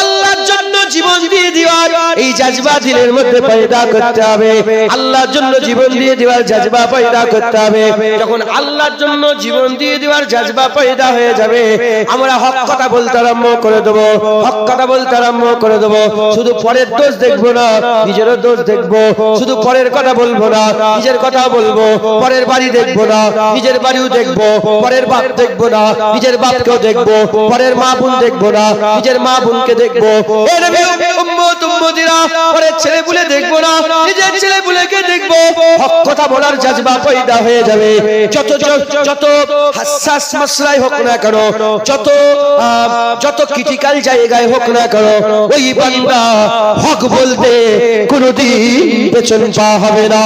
আল্লাহর জন্য জীবন দিয়ে দেওয়ার এই জাজবা দিলের মধ্যে পয়দা করতে হবে। আল্লাহর জন্য জীবন দিয়ে দেওয়ার জাজবা পয়দা করতে হবে। যখন আল্লাহর জন্য জীবন দিয়ে দেওয়ার জাজবা পয়দা হয়ে যাবে, আমরা হক কথা বলতে আরম্ভ করে দেবো, হক কথা বলতে আরম্ভ করে দেবো। শুধু পরের দোষ দেখবো না, নিজেরও দোষ দেখবো। শুধু পরের কথা বলবো না, নিজের কথা বলবো। পরের বাড়ি দেখবো না, নিজের বাড়িও দেখবো। পরের বাপ দেখবো না, নিজের বাপকেও দেখবো। পরের মা বোন দেখবো না, নিজের মা বোনকে দেখবো। উম্মত উম্মতিরা পরে ছেলে বলে দেখবো না, নিজের ছেলে বলেকে দেখবো, হক কথা বলার জজবা পয়দা হয়ে যাবে। যত হাসাস মাসলাই হোক না কেন, যত ক্রিটিক্যাল জায়গায় হোক না কেন, ওই বান্দা হক বলতে কোনোদিন পেছন পা হবে না।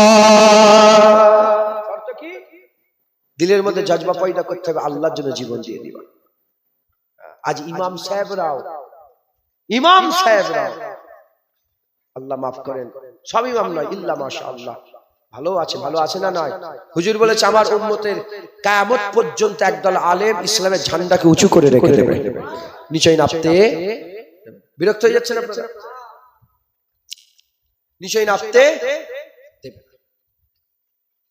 দিলের মধ্যে জজবা পয়দা করতে হবে, আল্লাহর জন্য জীবন দিয়ে দিবা। আজ ইমাম সাহেবরাও আল্লাহ মাফ করেন, সব ইমাম নয়, ইল্লা মাশাআল্লাহ ভালো আছে না নয়? হুজুর বলেছে আমার উম্মতের কিয়ামত পর্যন্ত একদল আলেম ইসলামের ঝান্ডাকে উঁচু করে রেখে দেবে, নিচে নামতে বিরক্ত হয়ে যাচ্ছেন আপনারা, নিচে নামতে দেবে।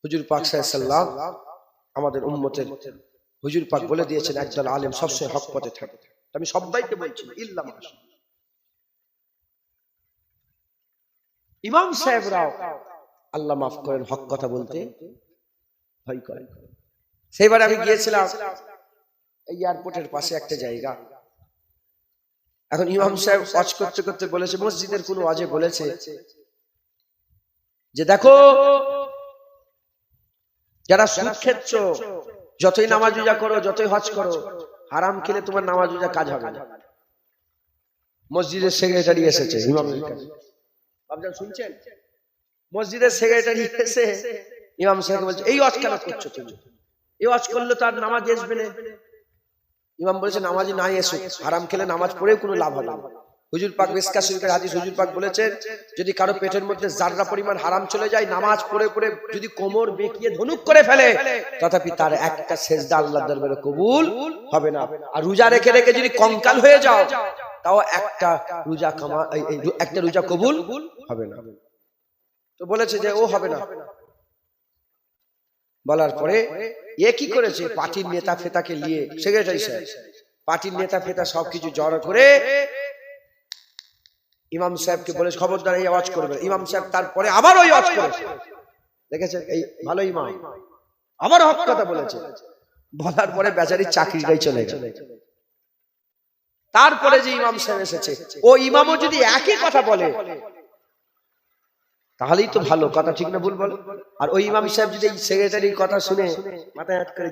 হুজুর পাক সাল্লাল্লাহু আলাইহি সাল্লাম আমাদের উম্মতের হুজুর পাক বলে দিয়েছেন একদল আলেম সবসময় হক পথে থাকে। আমি সবাইকে বলছি ইল্লা মাশাআল্লাহ, ইমাম সাহেবরাও আল্লাহ মাফ করেন হক কথা বলতে ভয় করেন। সেইবার আমি গিয়েছিলাম এই এয়ারপোর্টের পাশে একটা জায়গা, এখন ইমাম সাহেব ওয়াজ করতে করতে বলেছে, মসজিদের কোন ওয়াজে বলেছে যে দেখো যারা সুদ খেচ্ছ, যতই নামাজ রোজা করো, যতই হজ করো, হারাম খেলে তোমার নামাজ রোজা কাজ হবে না। মসজিদের সেক্রেটারি এসেছে ইমামের কাছে, আপনারা শুনছেন? মসজিদের সেক্রেটারি এসে ইমাম সাহেবকে বলছে এই ওয়াজ কেন করছো তুমি? এই ওয়াজ করলে তো আর নামাজ আসবে না। ইমাম বলেছে নামাজি নাই এসো, হারাম খেলে নামাজ পড়েও কোনো লাভ হবে না। হুজুর পাক মিসকাত শরীফের হাদিস, হুজুর পাক বলেছেন যদি কারো পেটের মধ্যে জাররা পরিমাণ হারাম চলে যায়, নামাজ পড়ে পড়ে যদি কোমর বেঁকিয়ে ধনুক করে ফেলে, তথাপি তার একটা সেজদা আল্লাহর দরবারে কবুল হবে না। আর রোজা রেখে রেখে যদি কঙ্কাল হয়ে যাও, তাও একটা রোজা কবুল হবে না। তো বলেছে যে ও হবে না। বলার পরে এ কি করেছে, পার্টির নেতা ফেতাকে নিয়ে, সেক্রেটারি সাহেব পার্টির নেতা ফেতা সবকিছু জড়ো করে ইমাম সাহেবকে বলে খবরদার এই আওয়াজ করবে। ইমাম সাহেব তারপরে আবার ওই আওয়াজ করেছে, দেখেছেন এই ভালো ইমাম আবার হক কথা বলেছে। বলার পরে বেচারি চাকরিটাই চলে গেল। তারপরে যে ইমাম সাহেব এসেছে, ও ইমামও যদি একই কথা বলে তাহলেই তো ভালো কথা, ঠিক না ভুল বল? আর ওই ইমাম সাহেব যদি সেক্রেটারির কথা শুনে মাথায় হাত করে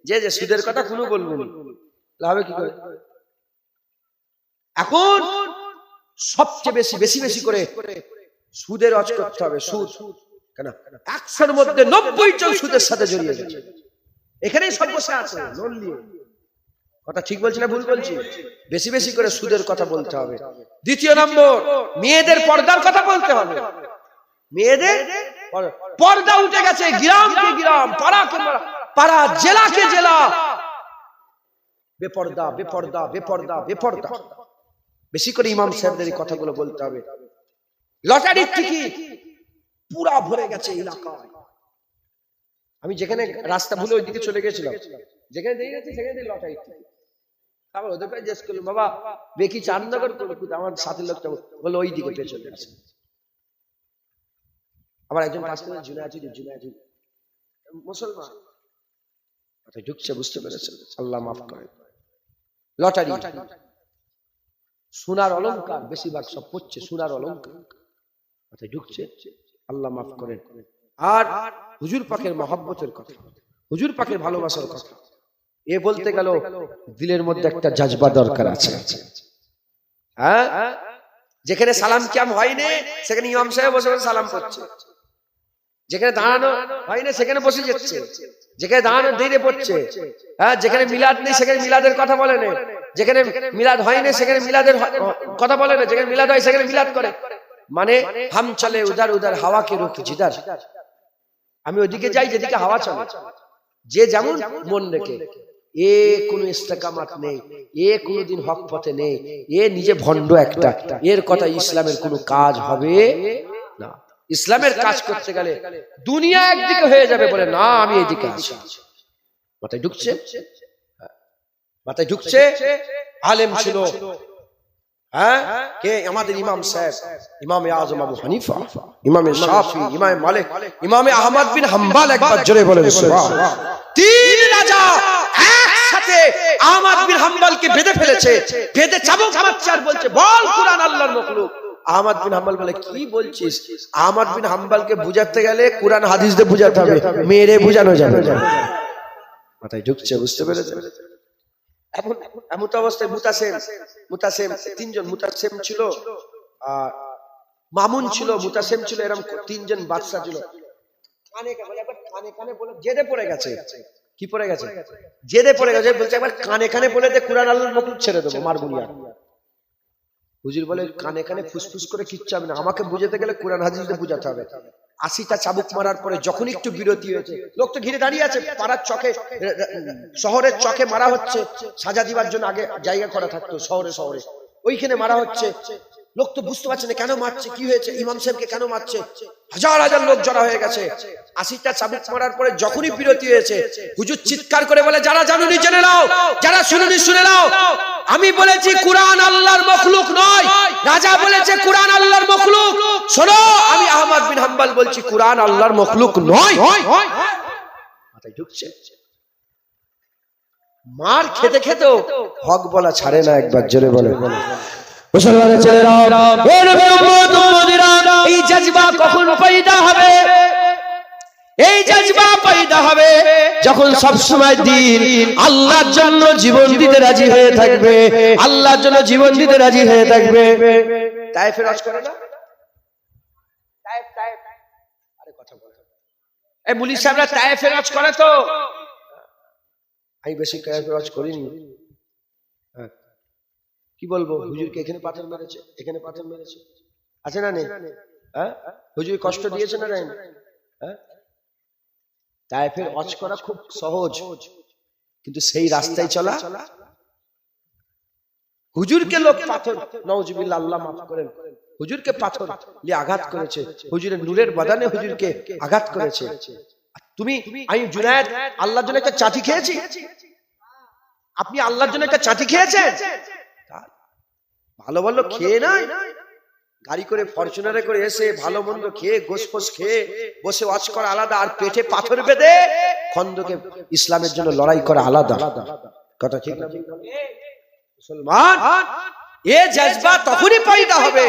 যে সুদের কথা কোনো বলবেন হবে কি করে? এখন সবচেয়ে বেশি করে সুদের ওয়াজ করতে হবে। সুদ কেন 100-এর মধ্যে 90 জন সুদের সাথে জড়িয়ে গেছে। এখানেই সব বসে আছে লোন নিয়ে। কথা ঠিক বলছি না ভুল বলছি? বেশি করে সুদের কথা বলতে হবে। দ্বিতীয় নম্বর, মেয়েদের পর্দার কথা বলতে হবে। মেয়েদের পর্দা উঠে গেছে, গ্রামকে গ্রাম, পাড়া, জেলাকে জেলা, বেপর্দা। বেশি করে ইমাম সাহেবদের এই কথাগুলো বলতে হবে। লটারির টিকিট পুরা ভরে গেছে এলাকায়। আমি যেখানে রাস্তা ভুলে ওইদিকে চলে গেছিলাম, যেখানে দিয়ে গেছি সেখানে লটারির টিকিট। আবার ওদের কাছে জিজ্ঞেস করলাম, বাবা বেকি চাঁদনগর করবো? আমার সাথে লোকটা বললো ওই দিকে পেছনে আছে। আবার একজন পাশ করে জুনায়েদ মুসলমান মাথায় ঢুকছে, বুঝতে পেরেছেন? আল্লাহ মাফ করে। লটারি, সোনার অলংকার, বেশিরভাগ সব পড়ছে সোনার অলংকার, মাথায় ঢুকছে। আল্লাহ মাফ করেন। আর হুজুর পাকের মহব্বতের কথা, হুজুর পাকের ভালোবাসার কথা, এ বলতে গেল দিলের মধ্যে একটা জজবা দরকার আছে। হ্যাঁ, যেখানে সালাম কিয়াম হয়নি সেখানে ইমাম সাহেব বসে বসে সালাম করছে, যেখানে দাঁড়ানো হয়নি সেখানে বসে যাচ্ছে, যেখানে দাঁড়ানো দেরি পড়ছে। হ্যাঁ, যেখানে মিলাদ নেই সেখানে মিলাদের কথা বলে না, যেখানে মিলাদ হয়নি সেখানে মিলাদের কথা বলে না, যেখানে মিলাদ হয় সেখানে মিলাদ করে। মানে হাম চলে উদার হাওয়া কে রুখ জিদার, আমি ওদিকে যাই যেদিকে হাওয়া চলে, যে যেমন মন রেখে। এ কোনো ইস্তেকামাত নেই, এ কোনোদিন হক পথে নেই, এ নিজে ভণ্ড একটা, এর কথা ইসলামের কোনো কাজ হবে না। ইসলামের কাজ করতে গেলে দুনিয়া একদিকে হয়ে যাবে বলে না, আমি এইদিকে আছি। মাথায় ঢুকছে। আলেম ছিল, হ্যাঁ, কে? আমাদের ইমাম সাহেব, ইমামে আজম আবু হানিফা, ইমামে শাফি, ইমামে মালিক, ইমামে আহমদ বিন হাম্বল। একবার জোরে বলেন সুবহানাল্লাহ। তিন রাজা একসাথে আহমদ বিন হাম্বলকে বেঁধে ফেলেছে, বেঁধে চাবুক মারছে আর বলছে বল কুরআন আল্লাহর মখলুক। আহমদ বিন হাম্বল বলে কি বলছিস? আহমদ বিন হাম্বলকে বুঝাতে গেলে কুরআন হাদিস দিয়ে বুঝাতে হবে, মেরে বুঝানো যাবে না। মাথায় ঢুকছে, বুঝতে পেরেছে? এমন অবস্থায় মুতাসেম তিনজন, মুতাসেম ছিল, মামুন ছিল, মুতাসেম ছিল, এরকম তিনজন বাদশা ছিল। কানে কানে বলে জেদে পড়ে গেছে। কি পড়ে গেছে? জেদে পড়ে গেছে, বলছে একবার কানে কানে বলে দে কুরআন আল্লাহর মখলুক, ছেড়ে দেবো, মারবো না। হুজুর বলে কানে কানে ফুসফুস করে কিচ্ছু হবে না, আমাকে বুঝাতে গেলে কুরআন হাদিস দিয়ে বুঝাতে হবে। 80টা চাবুক মারার পরে যখন একটু বিরতি হয়েছে, লোক তো ঘিরে দাঁড়িয়ে আছে, পাড়ার চকে, শহরের চকে মারা হচ্ছে, সাজা দিবার জন্য আগে জায়গা করা থাকতো শহরে, ওইখানে মারা হচ্ছে। লোক তো বুঝতে পারছে না কেন মারছে, কি হয়েছে, ইমাম সাহেবকে কেন মারছে। হাজার হাজার লোক জড়া হয়ে গেছে। 80টা চাবুক মারার পরে যখনই বিরতি হয়েছে, হুজুর চিৎকার করে বলে যারা জানুনি জেনে নাও, যারা শুনুনি শুনে নাও, আমি বলেছি কুরআন আল্লাহর মখলুক নয়। রাজা বলেছে কুরআন আল্লাহর মখলুক, শোনো আমি আহমদ বিন হাম্বল বলছি কুরআন আল্লাহর মখলুক নয়। মাথায় ঢুকছে? মার খেতে খেতেও হক বলা ছাড়ে না। একবার জোরে বলে মুসলমানের ছেলেরা, এই জজবা কখন পয়দা হবে? এই জজবা পয়দা হবে যখন সব সময় দিন আল্লাহর জন্য জীবন দিতে রাজি হয়ে থাকবে, আল্লাহর জন্য জীবন দিতে রাজি হয়ে থাকবে। তায়েফের হজ করে না? আরে কথা বল, এই মুলি সাহেবরা তায়েফের হজ করে তো? আমি বেশি তায়েফের হজ করিনি। কি বলবো, হুজুরকে এখানে পাথর মেরেছে, এখানে পাথর মেরেছে, আছে না নেই? হ্যাঁ, হুজুর কষ্ট দিয়েছে না নাই? হ্যাঁ, তায়েফের হজ করা খুব সহজ, কিন্তু সেই রাস্তায় চলা। হুজুরকে লোক পাথর, নাউজুবিল্লাহ, আল্লাহ মাফ করেন, হুজুরকে পাথর দিয়ে আঘাত করেছে, হুজুরের নূরের বাদানে হুজুরকে আঘাত করেছে। তুমি, আমি জুনায়েদ আল্লাহর জন্য একটা চাটি খেয়েছি? আপনি আল্লাহর জন্য একটা চাটি খেয়েছেন? ভালো ভালো খেয়ে নাই, গাড়ি করে ফরচুনারে করে এসে ভালো মন্দ খেয়ে গোশফোস খেয়ে বসে ওয়াজ করা আলাদা, আর পেটে পাথর বেঁধে খন্দকে ইসলামের জন্য লড়াই করা আলাদা। কথা ঠিক না মুসলমান? এ জজবা তখনই পয়দা হবে,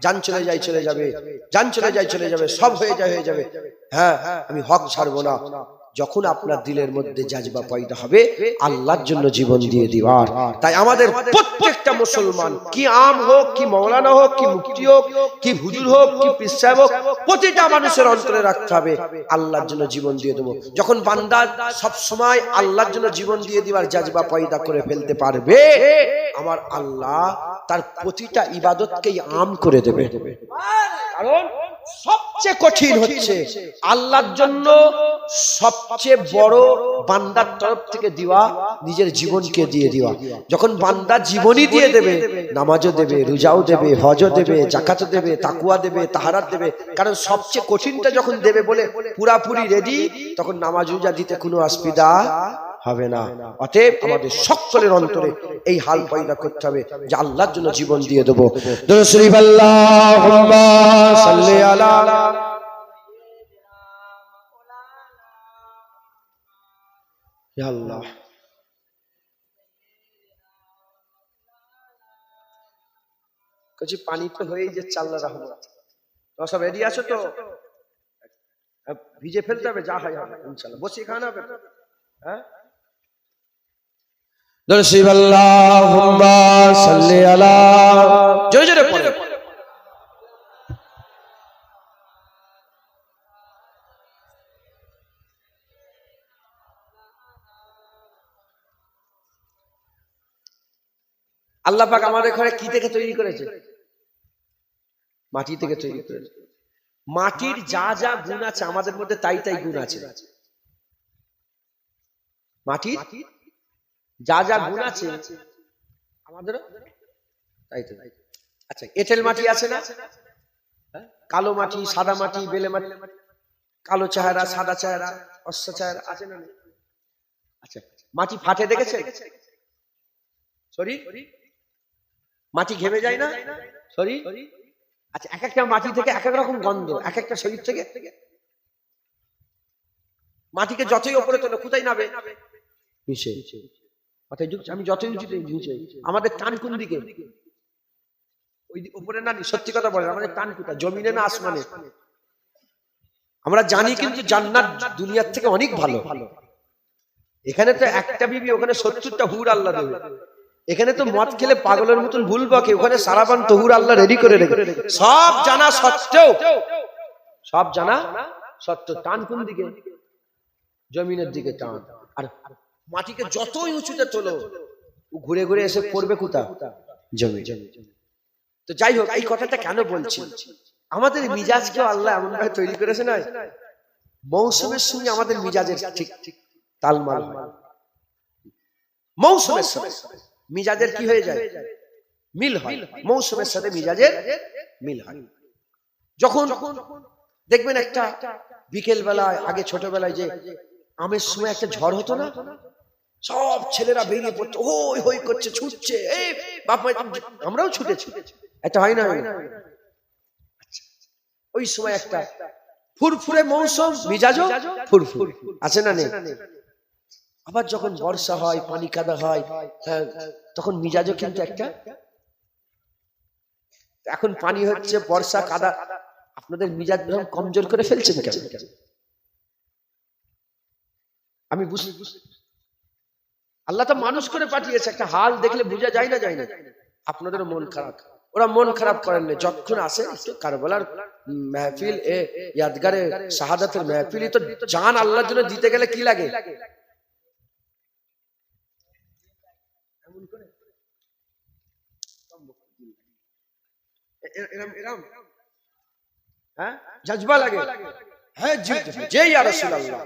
জান চলে যায় চলে যাবে, জান চলে যায় চলে যাবে, সব হয়ে যাবে। হ্যাঁ, আমি হক ছাড়বো না। যখন আপনার দিলের মধ্যে জজবা পয়দা হবে আল্লাহর জন্য জীবন দিয়ে দিবার। তাই আমাদের প্রত্যেকটা মুসলমান, কি আম হোক, কি মাওলানা হোক, কি মুফতি হোক, কি হুজুর হোক, কি পীর সাহেব হোক, প্রতিটা মানুষের অন্তরে রাখতে হবে আল্লাহর জন্য জীবন দিয়ে দেবো। যখন বান্দা সব সময় আল্লাহর জন্য জীবন দিয়ে দিবার জজবা পয়দা করে ফেলতে পারবে, আমার আল্লাহ তার প্রতিটা ইবাদতকেই আম করে দেবে। কারণ সবচেয়ে কঠিন হচ্ছে আল্লাহর জন্য সবচেয়ে বড় বান্দার তরফ থেকে দেওয়া নিজের জীবনকে দিয়ে দেওয়া। যখন বান্দা জীবনই দিয়ে দেবে, নামাজও দেবে, রোজাও দেবে, হজও দেবে, যাকাতও দেবে, তাকওয়া দেবে, তাহারাত দেবে, কারণ সবচেয়ে কঠিনটা যখন দেবে বলে পুরাপুরি রেডি, তখন নামাজ রোজা দিতে কোনো অসুবিধা হবে না। অতএব আমাদের সকলের অন্তরে এই হাল পয়দা করতে হবে যে আল্লাহর জন্য জীবন দিয়ে দেবো। দরুদ শরীফ আল্লাহুম্মা সাল্লি আলা ইয়া আল্লাহ। কিছু পানি তো হয়েই যাচ্ছে, আল্লাহর রহমত। তো সব রেডি আছো তো? ভিজে ফেলতে হবে, যা হয় হবে ইনশাআল্লাহ। বসে খানা হবে। হ্যাঁ, দরুদ শরীফ আল্লাহুম্মা সাল্লি আলা, জোরে জোরে পড়ো। আল্লাহ পাক আমাদের ঘরে কি থেকে তৈরি করেছে? মাটি থেকে তৈরি করেছে। মাটির যা যা গুণ আছে আমাদের মধ্যে তাই তাই গুণ আছে। মাটির যা যা গুণ আছে আমাদের তাই তাই। আচ্ছা, এঁটেল মাটি আছে না? কালো মাটি, সাদা মাটি, বেলে মাটি, কালো চেহারা, সাদা চেহারা, অশ্ব চেহারা আছে না? আচ্ছা, মাটি ফাটে দেখেছেন? শরীর মাটি ঘেমে যায় না শরীর? আচ্ছা, এক একটা মাটি থেকে এক এক রকম গন্ধ, এক একটা শরীর থেকে। মাটিকে যতই উপরে তোলো কোথায় নাবে? মিশে। মাথায় ঢুকছে? আমি যতই উঁচুতে নিচে, আমাদের টান কোন দিকে? ওই উপরে না, সত্যি কথা বলেন, আমাদের টান কোথায়? জমিনে না আসমানে? আমরা জানি কিন্তু জান্নাত দুনিয়ার থেকে অনেক ভালো। এখানে তো একটা বিবি, ওখানে 70টা হুর আল্লাহ দেবে। এখানে তো মদ খেলে পাগলের মতন ভুল বকে, ওখানে সারাবান তহুর আল্লাহ রেডি করে রেখে। সব জানা সত্ত্বেও, সব জানা সত্ত্বেও টান কোন দিকে? জমিনের দিকে টান। আর মাটিকে যতই উঁচুতে তোলো, ও ঘুরে ঘুরে এসে পড়বে কোথা? জমি। তো যাই হোক, এই কথাটা কেন বলছি? আমাদের মিজাজকেও আল্লাহ এমন ভাবে তৈরি করেছে না, মৌসুমের সঙ্গে আমাদের মিজাজের ঠিক ঠিক তালমাল। মৌসুমের সাথে মিজাজের কি হয়ে যায়? মিল হয়। মৌসুমের সাথে মিজাজের মিল হয়। যখন দেখবেন একটা বিকেল বেলায়, আগে ছোটবেলায় যে আমের সময় একটা ঝড় হতো না, সব ছেলেরা বেরিয়ে পড়তো, হই হই করছে, ছুটছে, এই বাপ মা, আমরাও ছুটেছি, এটা হয় না? ওই সময় একটা ফুরফুরে মৌসুম, মিজাজও ফুরফুর আছে না নেই? আবার যখন বর্ষা হয়, পানি কাদা হয়, তখন মিজাজও কিন্তু একটা, এখন পানি হচ্ছে, বর্ষা, কাদা, আপনাদের মিজাজ কমজোর করে ফেলছেন কেন? আমি বুঝতে, আল্লাহ তো মানুষ করে পাঠিয়েছে, একটা হাল দেখলে বোঝা যায় না, যায় না? আপনাদের মন খারাপ, ওরা মন খারাপ করেন না। যখন আসে কারবালার মেহফিল, ইয়াদগারে শাহাদাতের মেহফিল, তো জান আল্লাহর জন্য দিতে গেলে কি লাগে? হ্যাঁ, জজবা লাগে। হ্যাঁ, জি ইয়া রাসূলুল্লাহ,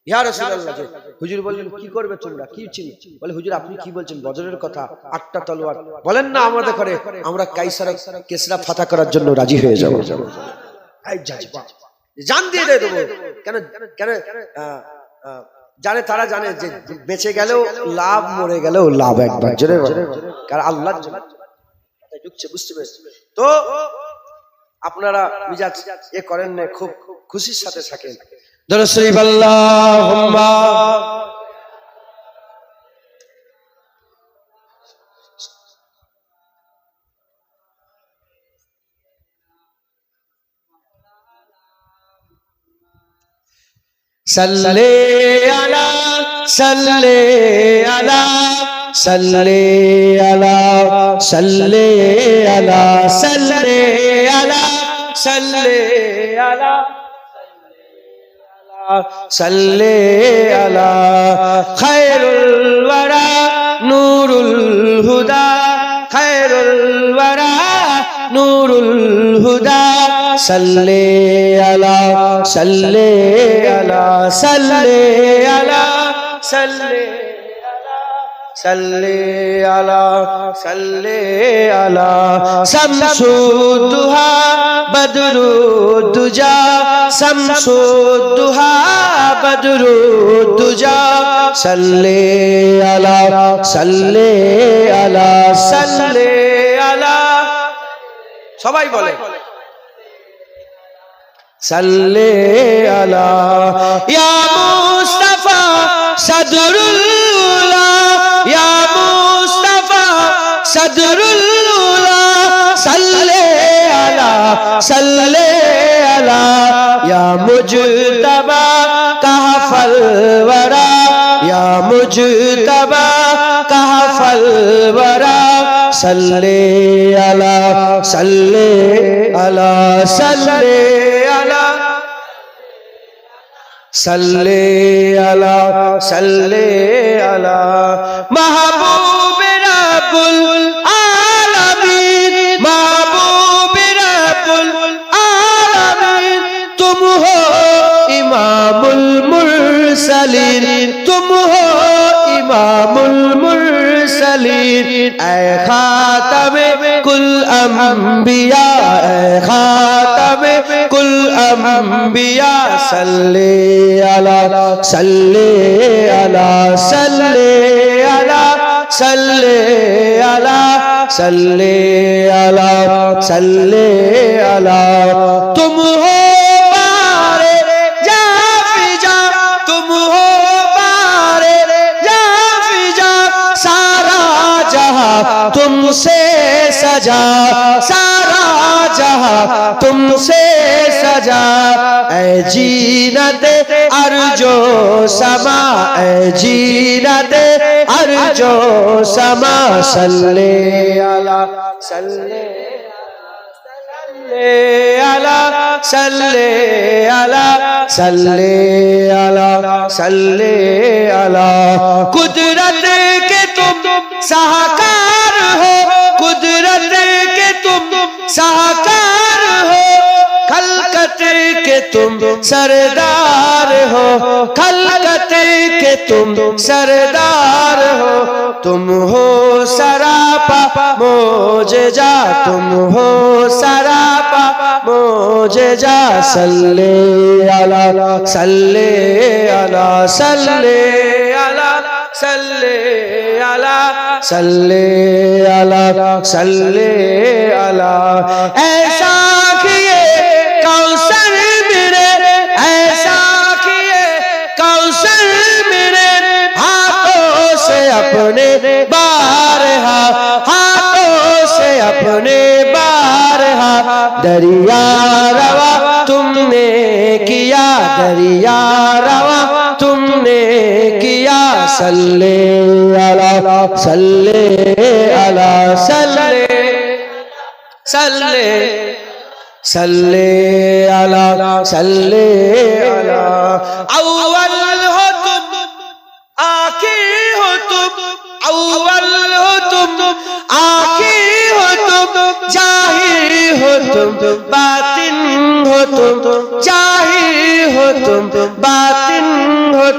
ইয়া রাসূলুল্লাহ। যে হুজুর বললেন, কি করবে তোমরা? কি চিনি? বলে, হুজুর আপনি কি বলছেন? বদরের কথা, 8টা তলোয়ার। বলেন না আমাদের করে, আমরা কাইসার কেসরা ফাতা করার জন্য রাজি হয়ে যাব। এই জজবা, জান দিয়ে দেব। কেন কেন? জানে, তারা জানে যে বেঁচে গেলেও লাভ, মরে গেলেও লাভ। একবার জোরে কারণ আল্লাহর জন্য ঢুকছে, বুঝতে পেরেছি তো? আপনারা মিজাজ এ করেন না, খুব খুশির সাথে থাকেন। দরুদ শরীফ আল্লাহুম্মা সাল্লি আলা, সাল্লি আলা, সাল্লি আলা, সাল্লি আলা, সাল্লি আলা, সাল্লি আলা, সাল্লি আলা খায়রুল ওয়ারা নূরুল হুদা, খায়রুল ওয়ারা নূরুল হুদা, সাল্লি আলা, সাল্লি আলা, সাল্লি আলা, সাল্লি সাল্লি আলা, সাল্লি আলা শামসুদ্দুহা বদরুদ্দুজা, শামসুদ্দুহা বদরুদ্দুজা, সাল্লি আলা, সাল্লি আলা, সাল্লি আলা। সবাই বলে সাল্লি আলা ইয়া মুস্তাফা সাদরুল্লাহ, ইয়া মুস্তাফা সাদরুল্লাহ, সাল্লি আলা, সাল্লি আলা ইয়া মুজতবা কাহফল ওয়ারা, ইয়া মুজতবা কাহফল ওয়ারা, সাল্লি আলা, সাল্লি আলা, সাল্লি আলা, সাল্লি আলা, সাল্লি আলা মাহবুব রাব্বুল আলামিন, মাহবুব রাব্বুল আলামিন, তুম হো ইমামুল মুরসালিন, তুম হো ইমামুল মুরসালিন, এ খাতামে কুল আম্বিয়া, এ খাতামে কুল আম্বিয়া, সাল্লি আলা, সাল্লি আলা, সাল্লি আলা, সাল্লি আলা, সাল্লি আলা, সাল্লি আলা তুম হো পারে যা ফিজা, তুম হো পারে যা ফিজা, सजा सारा जहां तुमसे सजा ऐ जीनते अर्जो समा ऐ जीनते अर्जो समा सल्ले अला सल्ले अला सल्ले अला सल्ले अला सल्ले अला कुदरत के तुम साकार हो कुदरत के तुम साकार हो खलकत के तुम सरदार हो खलकत के तुम सरदार हो तुम हो सरापा मोजेजा तुम हो सरापा मोजेजा सल्ले अला सल्ले अला सल्ले अला सल्ले अला सल्ले अला सल्ले अला ऐसा किए कौसर मेरे ऐसा किए कौसर मेरे हाथों से अपने बारहा हाथों से अपने बारहा दरिया रवा तुमने किया दरिया रवा तुमने किया सल्ले अला सल्ले अला सल्ले सल्ले सल्ले अला सल्ले अला अव्वल हो तुम आखिर हो तुम अव्वल हो तुम आखिर हो तुम जाहिर हो तुम बातिन हो तुम जाहिर हो तुम बातिन हो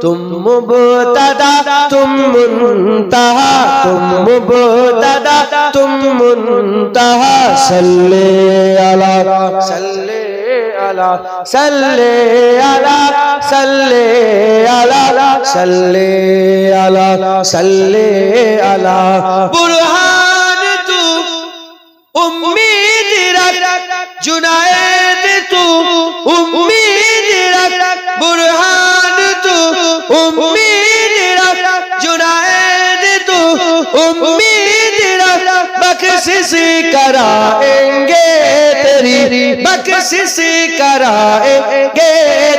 तुम मुबतदा तुम मुंतहा तुम मुबतदा तुम मुंतहा सल्ले अला सल्ले अला सल्ले अला सल्ले अला सल्ले अला सल्ले अला बुरहान तू उम्मीद रख जुनायद तू उम्मीद रख बुरहान तू उम्मीद रख जुनायद तू उम्मीद रख बख्शिश कराएंगे तेरी बख्शिश कराएंगे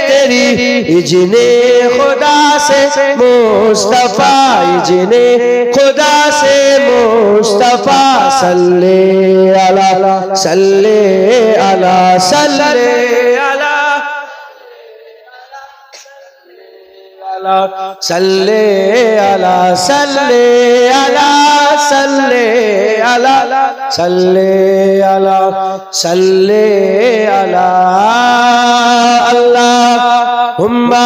तेरी इजने खुदा से मुस्तफा इजने खुदा से मुस्तफा सल्ले अला सल्ले अला सल्ले अला सल्ले अला सल्ले अला सल्ले अला सल्ले अला सल्ले अला अल्लाहुम्मा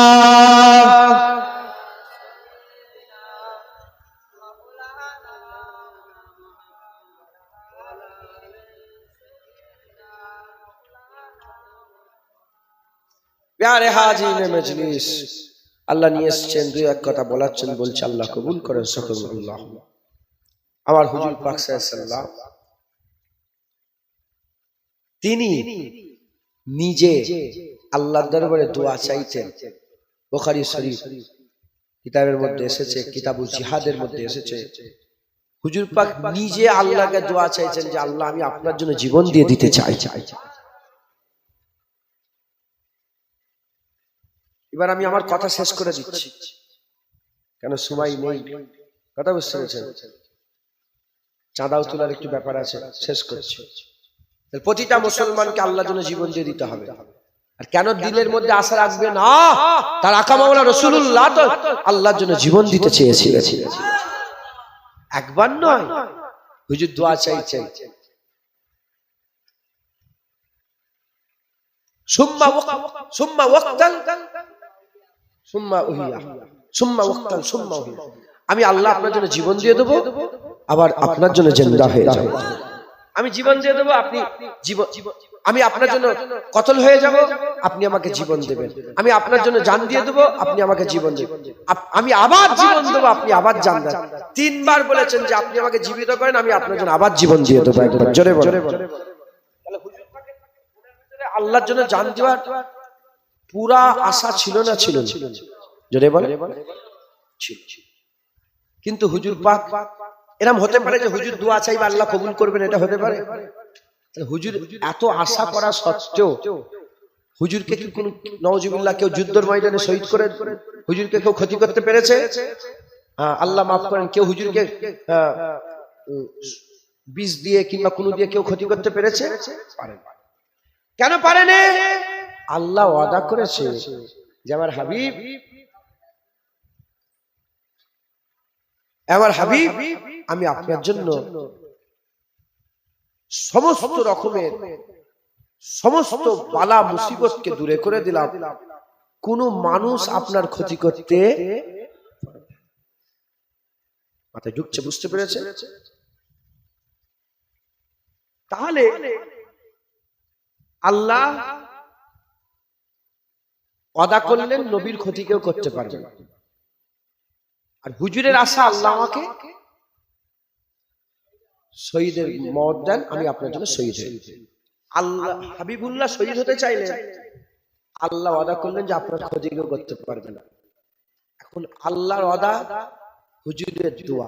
प्यारे हाजिर मजलिस আল্লাহ নিয়ে এসেছেন দুই এক কথা বলাচ্ছেন বলছে আল্লাহ কবুল করেন সকল আল্লাহ আমার হুজুর পাক সাল্লাল্লাহু তিনি নিজে আল্লাহর দরবারে দোয়া চাইতেন বুখারী শরীফ কিতাবের মধ্যে এসেছে কিতাবুল জিহাদের মধ্যে এসেছে হুজুর পাক নিজে আল্লাহকে দোয়া চাইছেন যে আল্লাহ আমি আপনার জন্য জীবন দিয়ে দিতে চাই এবার আমি আমার কথা শেষ করে দিচ্ছি কেন সময় নেই কথা বুঝতে পেরেছেন চাঁদাও তোলার একটু ব্যাপার আছে শেষ করছি প্রতিটা মুসলমানকে আল্লাহর জন্য জীবন দিয়ে দিতে হবে আর কেন দিলের মধ্যে আশা রাখবে না তার আকা মাওলানা রাসূলুল্লাহ তো আল্লাহর জন্য জীবন দিতে চেয়েছিলেন একবার নয় হুজুর দোয়া চাইছেন সুম্মা ওয়াক্তাল আমি আল্লাহ আপনার জন্য জীবন দিয়ে দেবো আবার আপনার জন্য জিন্দা হয়ে যাব আমি জীবন দিয়ে দেবো আপনি আমি আপনার জন্য কতল হয়ে যাব আপনি আমাকে জীবন দেবেন আমি আপনার জন্য জান দিয়ে দেবো আপনি আমাকে জীবন দেবেন আমি আবার জীবন দেবো আপনি আবার জান দেন তিনবার বলেছেন যে আপনি আমাকে জীবিত করেন আমি আপনার জন্য আবার জীবন দিয়ে দেবো একবার জোরে বলেন আল্লাহর জন্য জান দেওয়ার পুরা আশা ছিল না ছিল জোরে বলে ছিল কিন্তু হুজুর পাক এরকম হতে পারে যে হুজুর দোয়া চাইবে আল্লাহ কবুল করবেন, এটা হতে পারে? হুজুর এত আশা করা সত্ত্বেও হুজুরকে কি কোন নওয়াজুবিল্লাহ কেউ যুদ্ধের ময়দানে শহীদ করে হুজুরকে কেউ ক্ষতি করতে পেরেছে? আল্লাহ মাফ করেন, কেউ হুজুরকে বিষ দিয়ে কিংবা কোনো দিয়ে কেউ ক্ষতি করতে পেরেছে? কেন পারেনি? আল্লাহ ওয়াদা করেছে যে আমার হাবিব আমি আপনার জন্য সমস্ত রকমের সমস্ত বালা মুসিবতকে দূরে করে দিলাম, কোন মানুষ আপনার ক্ষতি করতে মাথায় ঢুকছে, বুঝতে পেরেছে? তাহলে আল্লাহ ওয়াদা করলেন নবীর ক্ষতি কেউ করতে পারবে না। আর হুজুরের আশা আল্লাহ আমাকে শহীদের মওত দেন, আমি আপনার জন্য শহীদ হই। আল্লাহ হাবিবুল্লাহ শহীদ হতে চাইলেন, আল্লাহ ওয়াদা করলেন যে আপনার ক্ষতি কেউ করতে পারবে না। এখন আল্লাহর ওয়াদা, হুজুরের দোয়া,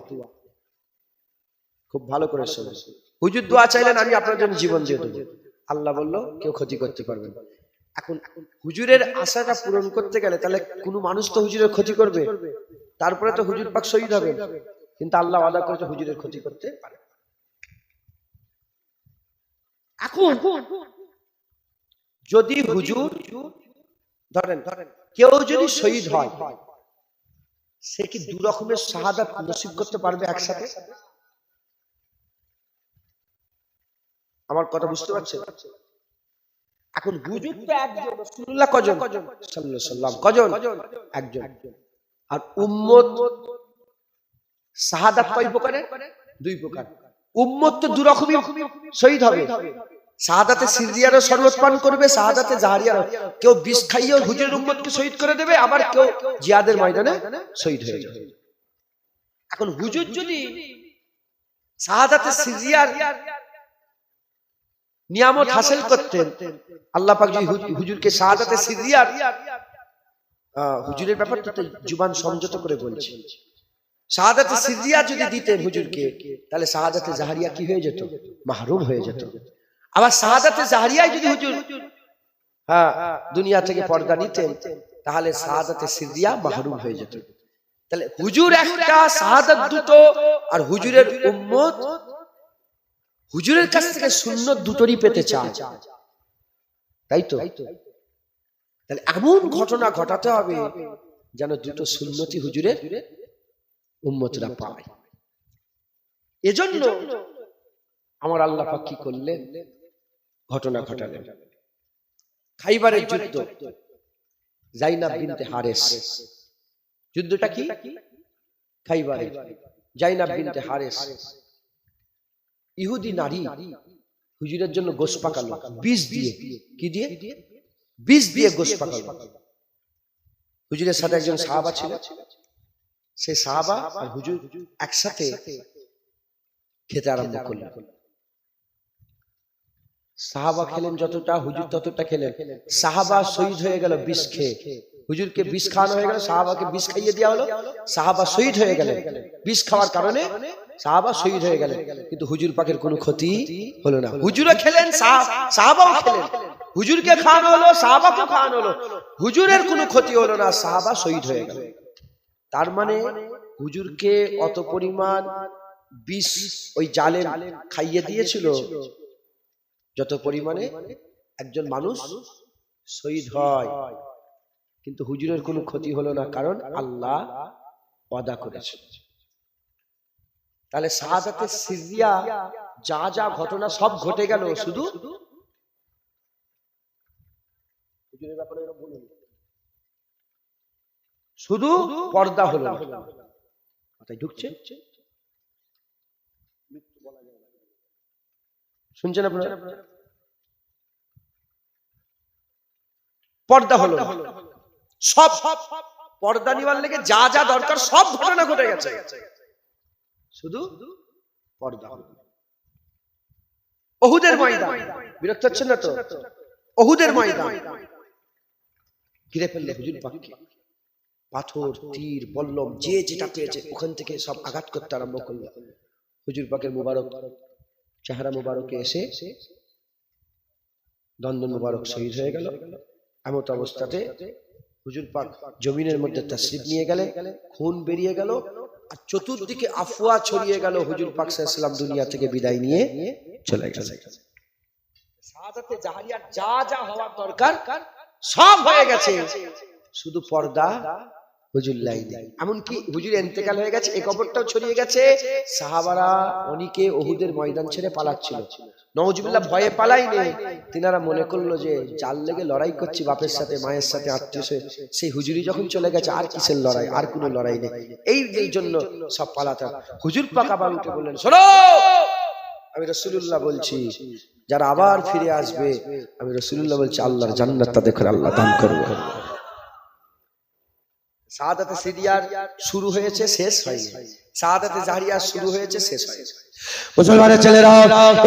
খুব ভালো করে শুনুন। হুজুর দোয়া চাইলেন আমি আপনার জন্য জীবন দিয়ে দেব, আল্লাহ বলল কেউ ক্ষতি করতে পারবে না। এখন হুজুরের আশাটা পূরণ করতে গেলে তাহলে কোন মানুষ তো হুজুরের ক্ষতি করবে, তারপরে তো হুজুর পাক শহীদ হবে, কিন্তু আল্লাহ ওয়াদা করেছে হুজুরের ক্ষতি করতে পারে। এখন যদি হুজুর ধরেন কেউ যদি শহীদ হয়, সে কি দু রকমের শাহাদাত নসিব করতে পারবে একসাথে? আমার কথা বুঝতে পারছেন? এখন হুজুর তো একজন, রাসূলুল্লাহ কজন? সাল্লাল্লাহু আলাইহি ওয়াসাল্লাম কজন? একজন। আর উম্মত শাহাদাত কয় প্রকারের? দুই প্রকার। উম্মত তো দু রকমই শহীদ হবে, শাহাদাতে সিররিয়ারও শরবত পান করবে, শাহাদাতে জাহরিয়ারও। কেউ বিষ খাইয়েও হুজুরের উম্মতকে শহীদ করে দেবে, আবার কেউ জিহাদের ময়দানে শহীদ হয়ে যাবে। এখন হুজুর যদি শাহাদাতে সিররিয়ার নিয়ামত হাসিল করতেন, আল্লাহ পাক যদি হুজুরকে শাহাদাতে সিররিয়ার, হুজুরের ব্যাপারটা তো জুবান সংযত করে বলছে, শাহাদাতে সিররিয়া যদি দিতেন হুজুরকে, তাহলে শাহাদাতে জাহরিয়া কি হয়ে যেত? মাহরুম হয়ে যেত। আবার শাহাদাতে জাহরিয়ায় যদি হুজুর দুনিয়া থেকে পর্দা নিতেন, তাহলে শাহাদাতে সিররিয়া মাহরুম হয়ে যেত। তাহলে হুজুর একটা, শাহাদাত দুটো, আর হুজুরের উম্মত হুজুরের কাছ থেকে সুন্নত দুটোরই পেতে চায়, তাই তো? তাহলে এমন ঘটনা ঘটাতে হবে যেন দুটো সুন্নতি হুজুরের উম্মতরা পায়। এজন্য আমার আল্লাহ পাক কি করলেন? ঘটনা ঘটালেন। খাইবারের যুদ্ধ, জাইনাব বিনতে হারেস। যুদ্ধটা কি? খাইবারের। জাইনাব বিনতে হারেস ইহুদি নারী হুজুরের জন্য গোশত পাকালো, বিষ দিয়ে। কি দিয়ে? বিষ দিয়ে গোশত পাকালো। হুজুরের সাথে একজন সাহাবা ছিল, সেই সাহাবা আর হুজুর একসাথে খেতে আরম্ভ করলেন। সাহাবা খেলেন যতটা, হুজুর ততটা খেলেন। সাহাবা শহীদ হয়ে গেল বিষ খেয়ে। হুজুরকে বিষ খাওয়ানো হয়ে গেল, সাহাবাকে বিষ খাইয়ে দেওয়া হলো, সাহাবা শহীদ হয়ে গেলেন। বিষ খাওয়ার কারণে সাহাবা শহীদ হয়ে গেলেন, কিন্তু হুজুর পাকের কোনো ক্ষতি হলো না। হুজুরও খেলেন, সাহাবাও খেলেন। হুজুরকে খাওয়ানো হলো, সাহাবাকে খাওয়ানো হলো, হুজুরের কোনো ক্ষতি হলো না, সাহাবা শহীদ হয়ে গেল। তার মানে হুজুরকে অত পরিমাণ বিষ ওই জালেম খাইয়ে দিয়েছিল, যত পরিমাণে একজন মানুষ শহীদ হয়, কিন্তু হুজুরের কোনো ক্ষতি হলো না, কারণ আল্লাহ ওয়াদা করেছে। তাহলে শাহাদাতে সিররিয়া যা যা ঘটনা সব ঘটে গেল, শুধু হুজুরের ব্যাপারে শুধু পর্দা হলো না। মাথায় ঢুকছে? শুনছেন আপনারা? পর্দা হলো না, সব পর্দা নিবার লেগে যা যা দরকার সব ঘটনা ঘটে গেছে, শুধু পর্দা হলো না। উহুদের ময়দান, বিরক্ত হচ্ছেন না তো? উহুদের ময়দান ঘিরে ফেললে হুজুর পাককে, পাথর, তীর, বল্লম যে যেটা পেয়েছে ওখান থেকে সব আঘাত করতে আরম্ভ করলো। হুজুর পাকের মুবারক চেহারা মুবারকে এসে দন্দন মুবারক শহীদ হয়ে গেল। এমত অবস্থাতে হুজুর পাক জমিনের মধ্যে তাশরিফ নিয়ে গেলে, খুন বেরিয়ে গেল, আর চতুর্দিকে আফওয়া ছড়িয়ে গেল। হুজুর পাক সাল্লাল্লাহু আলাইহি ওয়াসাল্লাম দুনিয়া থেকে বিদায় নিয়ে চলে গেলেন। শাহাদাতে জাহরিয়ার যা যা হওয়ার দরকার সব হয়ে গেছে, শুধু পর্দা হুজুর লাইনে। এমনকি হুজুর ইন্তেকাল হয়ে গেছে, এই খবরটাও ছড়িয়ে গেছে। সাহাবারা অনেকে উহুদের ময়দান ছেড়ে পালাচ্ছিল, নওজুবিল্লাহ ভয়ে পালাইনি। তিনারা মনে করলো যে জাল লেগে লড়াই করছি বাপের সাথে, মায়ের সাথে, আত্মীয়, সেই হুজুরি যখন চলে গেছে আর কিসের লড়াই, আর কোনো লড়াই নেই। এই জন্য সব পালাতে। হুজুর পাক আবার উঠে বললেন, শোনো, আমি রাসূলুল্লাহ বলছি, যারা আবার ফিরে আসবে, আমি রাসূলুল্লাহ বলছি, আল্লাহর জান্নাত তাদের করে আল্লাহ দান করবে। শাহাদাতে সিরিয়ার শুরু হয়েছে, শেষ হয়নি। শাহাদাতে জাহরিয়া শুরু হয়েছে, শেষ হয়েছে। মুসলমানের ছেলেরা,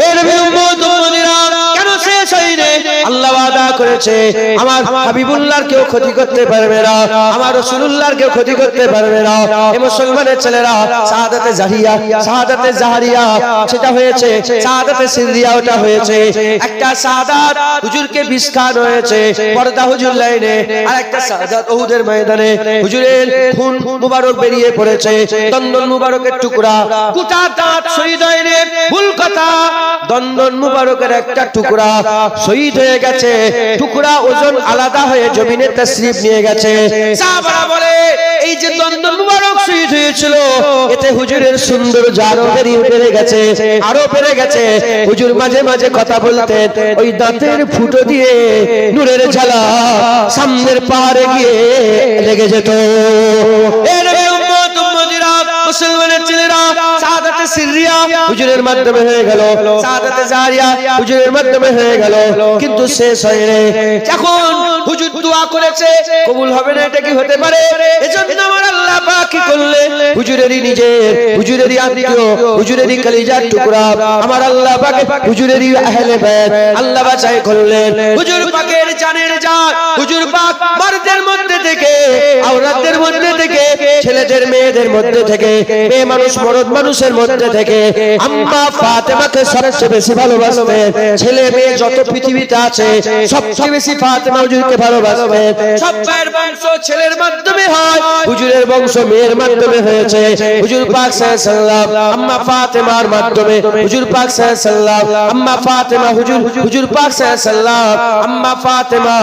এ নবীর উম্মত উম্মতিরা, কেন শেষ হয়নি? আল্লাহ ওয়াদা করেছে, আমার হাবিবুল্লাহর কেউ ক্ষতি করতে পারবে না, আমার রাসূলুল্লাহর কেউ ক্ষতি করতে পারবে না। এই মুসলমানের ছেলেরা, শাহাদাতে জাহরিয়া, শাহাদাতে জাহরিয়া সেটা হয়েছে, শাহাদাতে সিরিয়া ওটা হয়েছে। একটা শাহাদাত হুজুরকে বিস্কার হয়েছে পর্দা হুজুর লাইনে, আর একটা শাহাদাত উহুদের ময়দানে হুজুরের খুন মুবারক বেরিয়ে পড়েছে, দন্দন মুবারকের টুকরা, গোটা দাঁত শহীদ হয়নি, ভুল কথা, দন্দন মুবারকের একটা টুকরা শহীদ হয়ে গেছে, টুকরা ওজন আলাদা হয়ে জমিনে তাশরিফ নিয়ে গেছে। সাহাবারা বলে, এই যে দন্দন মুবারক শহীদ হয়েছিল, এতে হুজুরের সৌন্দর্য আরো বেড়ে গেছে, আরো বেড়ে গেছে। হুজুর মাঝে মাঝে কথা বলতেন, ওই দাঁতের ফুটো দিয়ে নূরের ঝালা সামনের পাহাড়ে গিয়ে লেগে যেত। মুসলমানের ছেলেরা, শাহাদাতে সিরিয়া হুজুরের মাধ্যমে হয়ে গেল, শাহাদাতে জাহরিয়া হুজুরের মাধ্যমে হয়ে গেল, কিন্তু শেষ হয়নি। যখন হুজুর দোয়া করেছে, কবুল হবে না, এটা কি হতে পারে? এজন্য আমার আল্লাহ পাক কি করলেন, হুজুরেরই নিজের, হুজুরেরই আত্মীয়, হুজুরেরই কলিজার টুকরা, আমার আল্লাহ পাক হুজুরেরই আহলে বাইত আল্লাহ বাছাই করলেন। হুজুর পাকের জানের জান, হুজুর পাক মর্দের মধ্যে থেকে, আওরাতদের মধ্যে থেকে, ছেলেদের মেয়েদের মধ্যে থেকে, মেয়ে মানুষ মরদ মানুষের মধ্যে থেকে আম্মা ফাতেমাকে সবচেয়ে বেশি ভালোবাসতেন। ছেলে মেয়ে যত পৃথিবীতে আছে সবচেয়ে বেশি ফাতেমা হুজুরকে ভালোবাসতেন। সব ভাইয়ের বংশ ছেলের মাধ্যমে হয়, হুজুরের বংশ মেয়ের মাধ্যমে হয়েছে। হুজুর পাক সাল্লাল্লাহু আলাইহি ওয়াসাল্লাম আম্মা ফাতেমার মাধ্যমে, হুজুর পাক সাল্লাল্লাহু আলাইহি ওয়াসাল্লাম আম্মা ফাতেমা, হুজুর পাক সাল্লাল্লাহু আলাইহি ওয়াসাল্লাম আম্মা ফাতেমা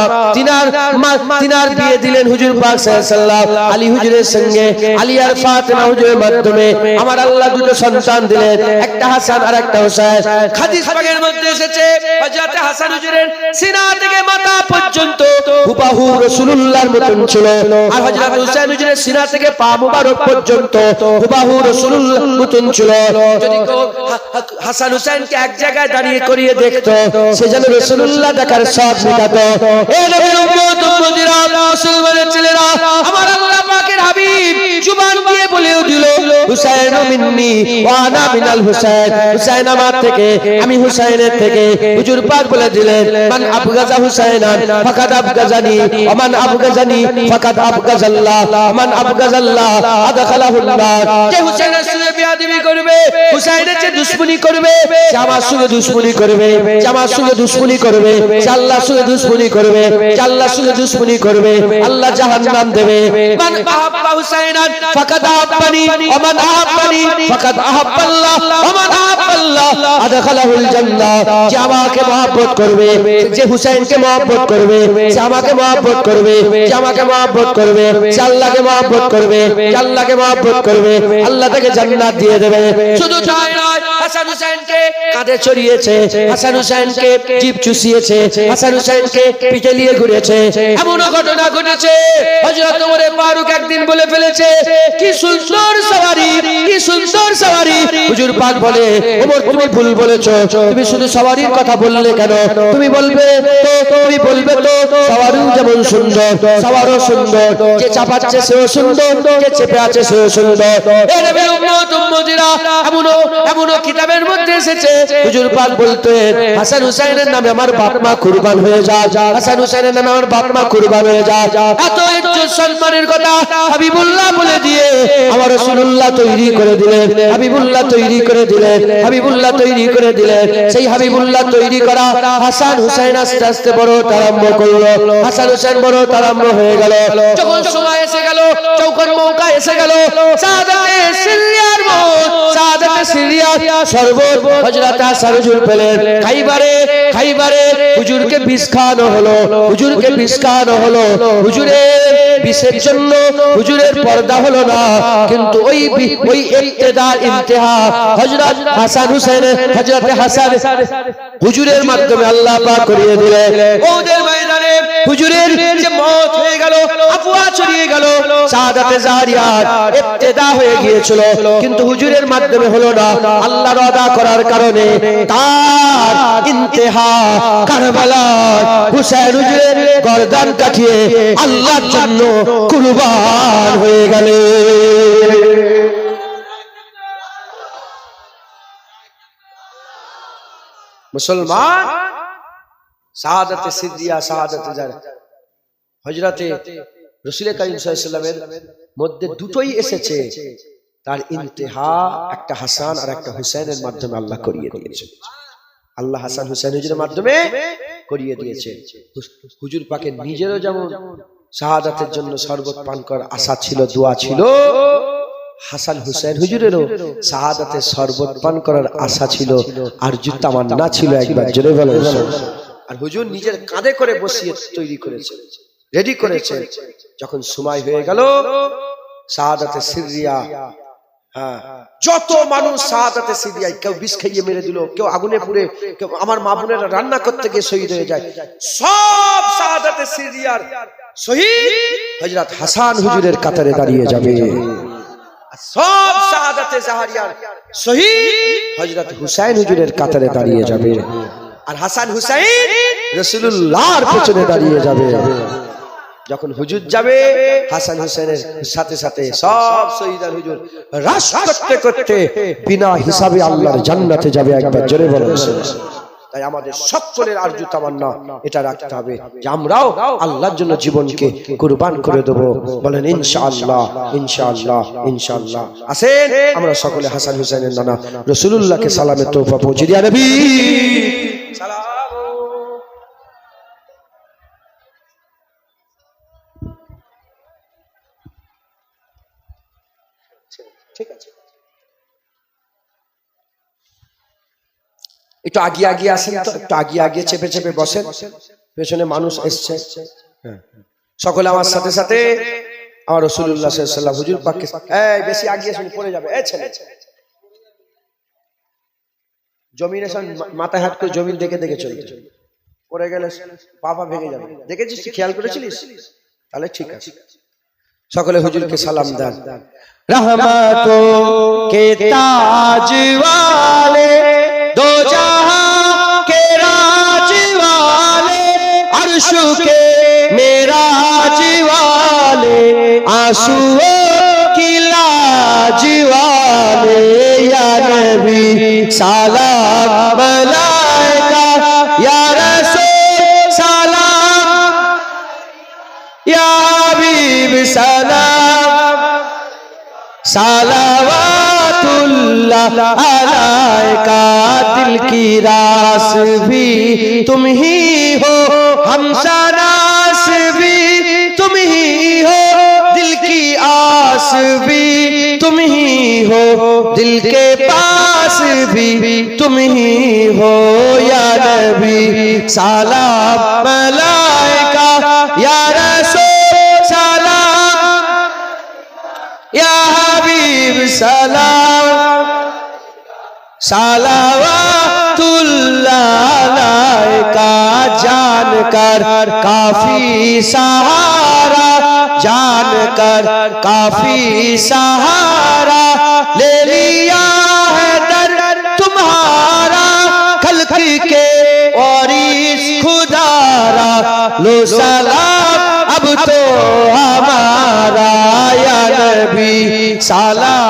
তিনার বিয়ে দিলেন হুজুর পাক সাল্লাল্লাহু আলাইহি ওয়াসাল্লাম আলী হুজুরের সঙ্গে। আলী আর ফাতেমা হুজুরের মাধ্যমে আমার আল্লাহ দুটো সন্তান দিলেন, একটা হাসান আর একটা হুসাইন। হাদিস পাকের মধ্যে এসেছে, হযরত হাসান হুজুরের সিনা থেকে মাথা পর্যন্ত হুবহু রাসূলুল্লাহর মতন ছিল, আর হযরত হুসাইন হুজুরের সিনা থেকে পা মুবারক পর্যন্ত হুবহু রাসূলুল্লাহর মতন ছিল। যদি কেউ হাসান হুসাইনকে এক জায়গায় দাঁড়িয়ে করিয়ে দেখতো, সে যেন রাসূলুল্লাহ দেখার শখ মেটাতো। এ নবীর উম্মত উম্মতিরা, মুসলমানের ছেলেরা, আমার আল্লাহ পাকের হাবিব জুবান দিয়ে বলেও দিল, হুসাইন মিন্নি ওয়া আনা মিনাল হুসাইন, হুসাইন আমার থেকে, আমি হুসাইনের থেকে। হুজুর পাক বলে দিলেন, মান আবগাজা হুসাইনান ফাকাদ আবগাজানি ওয়া মান আবগাজানি ফাকাদ আবগাজাল্লাহ, মান আবগাজাল্লাহ আদখালাহুল নার। যে হুসাইনের সঙ্গে বেয়াদবি করবে, হুসাইনের যে দুশমনি করবে, যে আমার সঙ্গে দুশমনি করবে, যে আমার সঙ্গে দুশমনি করবে, যে আল্লাহর সঙ্গে দুশমনি করবে, যে আল্লাহর সঙ্গে দুশমনি করবে, আল্লাহ জাহান্নাম দেবে। মান আহাব্বা হুসাইনান ফাকাদ আহাব্বানি ওয়া মান আহাব্বানি ফাকাদ আহাব্বাল্লাহ ওয়া মান আহাব্বাল্লাহ আদখালাহুল জান্নাহ। যে আমাকে মহব্বত করবে, যে হুসাইনকে মহব্বত করবে, যে আমাকে মহব্বত করবে, যে আমাকে মহব্বত করবে, যে আল্লাহকে মহব্বত করবে, যে আল্লাহকে মহব্বত করবে, আল্লাহ তাকে জান্নাত দিয়ে দেবে। শুধু তাই নয়, হাসান হুসাইনকে কাঁধে চড়িয়েছে, হাসান হুসাইনকে জিভ চুষিয়েছে, হাসান হুসাইনকে পিঠে নিয়ে ঘুরেছে। এমন ঘটনা ঘটেছে, হযরত ওমর ফারুক একদিন বলে ফেলেছে, কি সুন্দর সওয়ারি, কি সুন্দর সওয়ারি। হুজুর পাক বলে, ওমর তুমি ভুল বলেছো, তুমি শুধু সওয়ারির কথা বললে কেন? তুমি বলবে তো সওয়ারি যেমন সুন্দর, সবারও সুন্দর, যে চাপাচ্ছে সেও সুন্দর, যে চেপে আছে সেও সুন্দর। এই নবীর উম্মত উম্মতিরা এমনও কিতাবের মধ্যে এসেছে, হুজুর পাক বলতেন হাসান হুসাইনের নামে আমার বাপ মা কুরবান হয়ে যায়, হাসান হুসাইনের নামে আমার বাপ মা কুরবান হয়ে যায়। এত ইজ্জত সম্মানের কথা হাবিবুল্লাহ বলে দিয়ে আমার রাসূলুল্লাহ তৈরি করে দিলেন, হাবিবুল্লাহ তৈরি করে দিলেন, হাবিবুল্লাহ তৈরি করে দিলেন। সেই হাবিবুল্লাহ তৈরি করা হাসান হুসাইন আস্তে আস্তে বড় আরম্ভ করলো, হাসান হুসাইন বড় আরম্ভ হয়ে গেল। যখন সময় এসে গেল, যখন মৌকা এসে গেল, সাদাতে সিরিয়ার মত, সাদাতে সিরিয়া শরবত হযরত হাসান হুজুর পেলেন। খাইবারে হুজুরকে বিষ খাওয়ানো হলো, হুজুরকে বিষ খাওয়ানো হলো। হুজুরের বিষের জন্য হুজুরের পর্দা হলো না, কিন্তু ওই ইবতিদা ইন্তেহা হযরত হাসান হুসাইন, হযরত হাসান হুজুরের মাধ্যমে আল্লাহ পাক করিয়ে দিলেন। ওদের ময়দানে হুজুরের যে মওত হয়ে গেল, আফওয়া ছড়িয়ে গেল, শাহাদাতে জারিয়াত ইবতিদা হয়ে গিয়েছিল, কিন্তু হুজুরের মাধ্যমে হলো না। আল্লাহর ওয়াদা করার কারণে তার ইন্তেহা কারবালায় হুসাইন হুজুরের গর্দান কাটিয়ে আল্লাহর জন্য কুরবান হয়ে গেলেন। মুসলমান শাহাদাতে সিদ্দিয়া, শাহাদাতে জারিয়াত হযরতে রাসূল কারীম সাল্লাল্লাহু আলাইহি ওয়াসাল্লামের মধ্যে দুটোই এসেছে। তার ইন্তেহা একটা হাসান আর একটা হুসাইনের মাধ্যমে আল্লাহ করিয়ে দিয়েছে। আল্লাহ হাসান হুসাইন হুজুরের মাধ্যমে করিয়ে দিয়েছে। হুজুর পাকের নিজেরও যেমন শাহাদাতের জন্য শরবত পান করার আশা ছিল, দোয়া ছিল, হাসান হুসাইন হুজুরেরও শাহাদাতের শরবত পান করার আশা ছিল, আরজু তামান্না ছিল। একবার জোরে বলেন। আর হুজুর নিজের কাঁধে করে বসিয়ে তৈরি করেছে, রেডি করেছে। যখন সময় হয়ে গেল শাহাদাতে সিরিয়া, যত মানুষ শাহাদাতে সিরিয়ায়, কেউ বিষ খাইয়ে মেরে দিল, কেউ আগুনে পুড়ে, কেউ আমার মা বোনেরা রান্না করতে গিয়ে শহীদ হয়ে যায়, সব শাহাদাতে সিরিয়ার শহীদ হযরত হাসান হুজুরের কাতারে দাঁড়িয়ে যাবে। সব শাহাদাতে জাহারিয়ার শহীদ হযরত হুসাইন হুজুরের কাতারে দাঁড়িয়ে যাবে। আর হাসান হুসাইন রাসূলুল্লাহর পেছনে দাঁড়িয়ে যাবে। যখন হুজুর যাবে, হাসান হুসাইনের সাথে সাথে সব শহীদ আর হুজুর রাশ করতে করতে বিনা হিসাবে আল্লাহর জান্নাতে যাবে। একবার জোরে বলেন। তাই আমাদের সকলের আরজু তামান্না এটা রাখতে হবে যে আমরাও আল্লাহর জন্য জীবনকে কুরবান করে দেব। বলেন ইনশাআল্লাহ, ইনশাআল্লাহ, ইনশাআল্লাহ। আসেন আমরা সকলে হাসান হুসাইনের নানা রাসূলুল্লাহকে সালামের তোহফা পৌঁছে দিয়া নবী সালাম। ঠিক আছে, একটু আগিয়ে আগিয়ে আসেন তো, একটু আগিয়ে আগিয়ে চেপে চেপে বসেন, পেছনে মানুষ এসছে। সকলে আমার সাথে সাথে আমার রাসূলুল্লাহ সাল্লাল্লাহু আলাইহি ওয়াসাল্লাম হুজুর পাককে, এই বেশি আগিয়ে শুনে পড়ে যাবে। এই ছেলে জমিনে মাথায় হাত করে জমিন দেখে দেখে চলতে, পড়ে গেলে পা ভেঙে যাবে। দেখেছিস, খেয়াল করেছিলিস? তাহলে ঠিক আছে। সকলে হুজুরকে সালাম দেন। रहमतों के ताज वाले, दो जहां के राज वाले, अर्श के मेराज वाले, आंसुओं की लाज वाले, या नबी सलाम मलाइका, या रसूल सलाम, या हबीब सलाम, सलावतुल्लाह अलैका। दिल की रास भी तुम ही हो, हमसनास भी तुम ही हो, दिल की आस भी तुम ही हो, दिल के पास भी तुम ही हो, या नबी सलाम मलाइका, या रसूल सलाम, या हबीब सलाम, सलावतुल्लाह अलैका। जानकर काफी सहारा, जानकर काफी सहारा, ले लिया है दर तुम्हारा, खल्क के और इस खुदारा, लो सलाम तो हमारा या नबी सलाम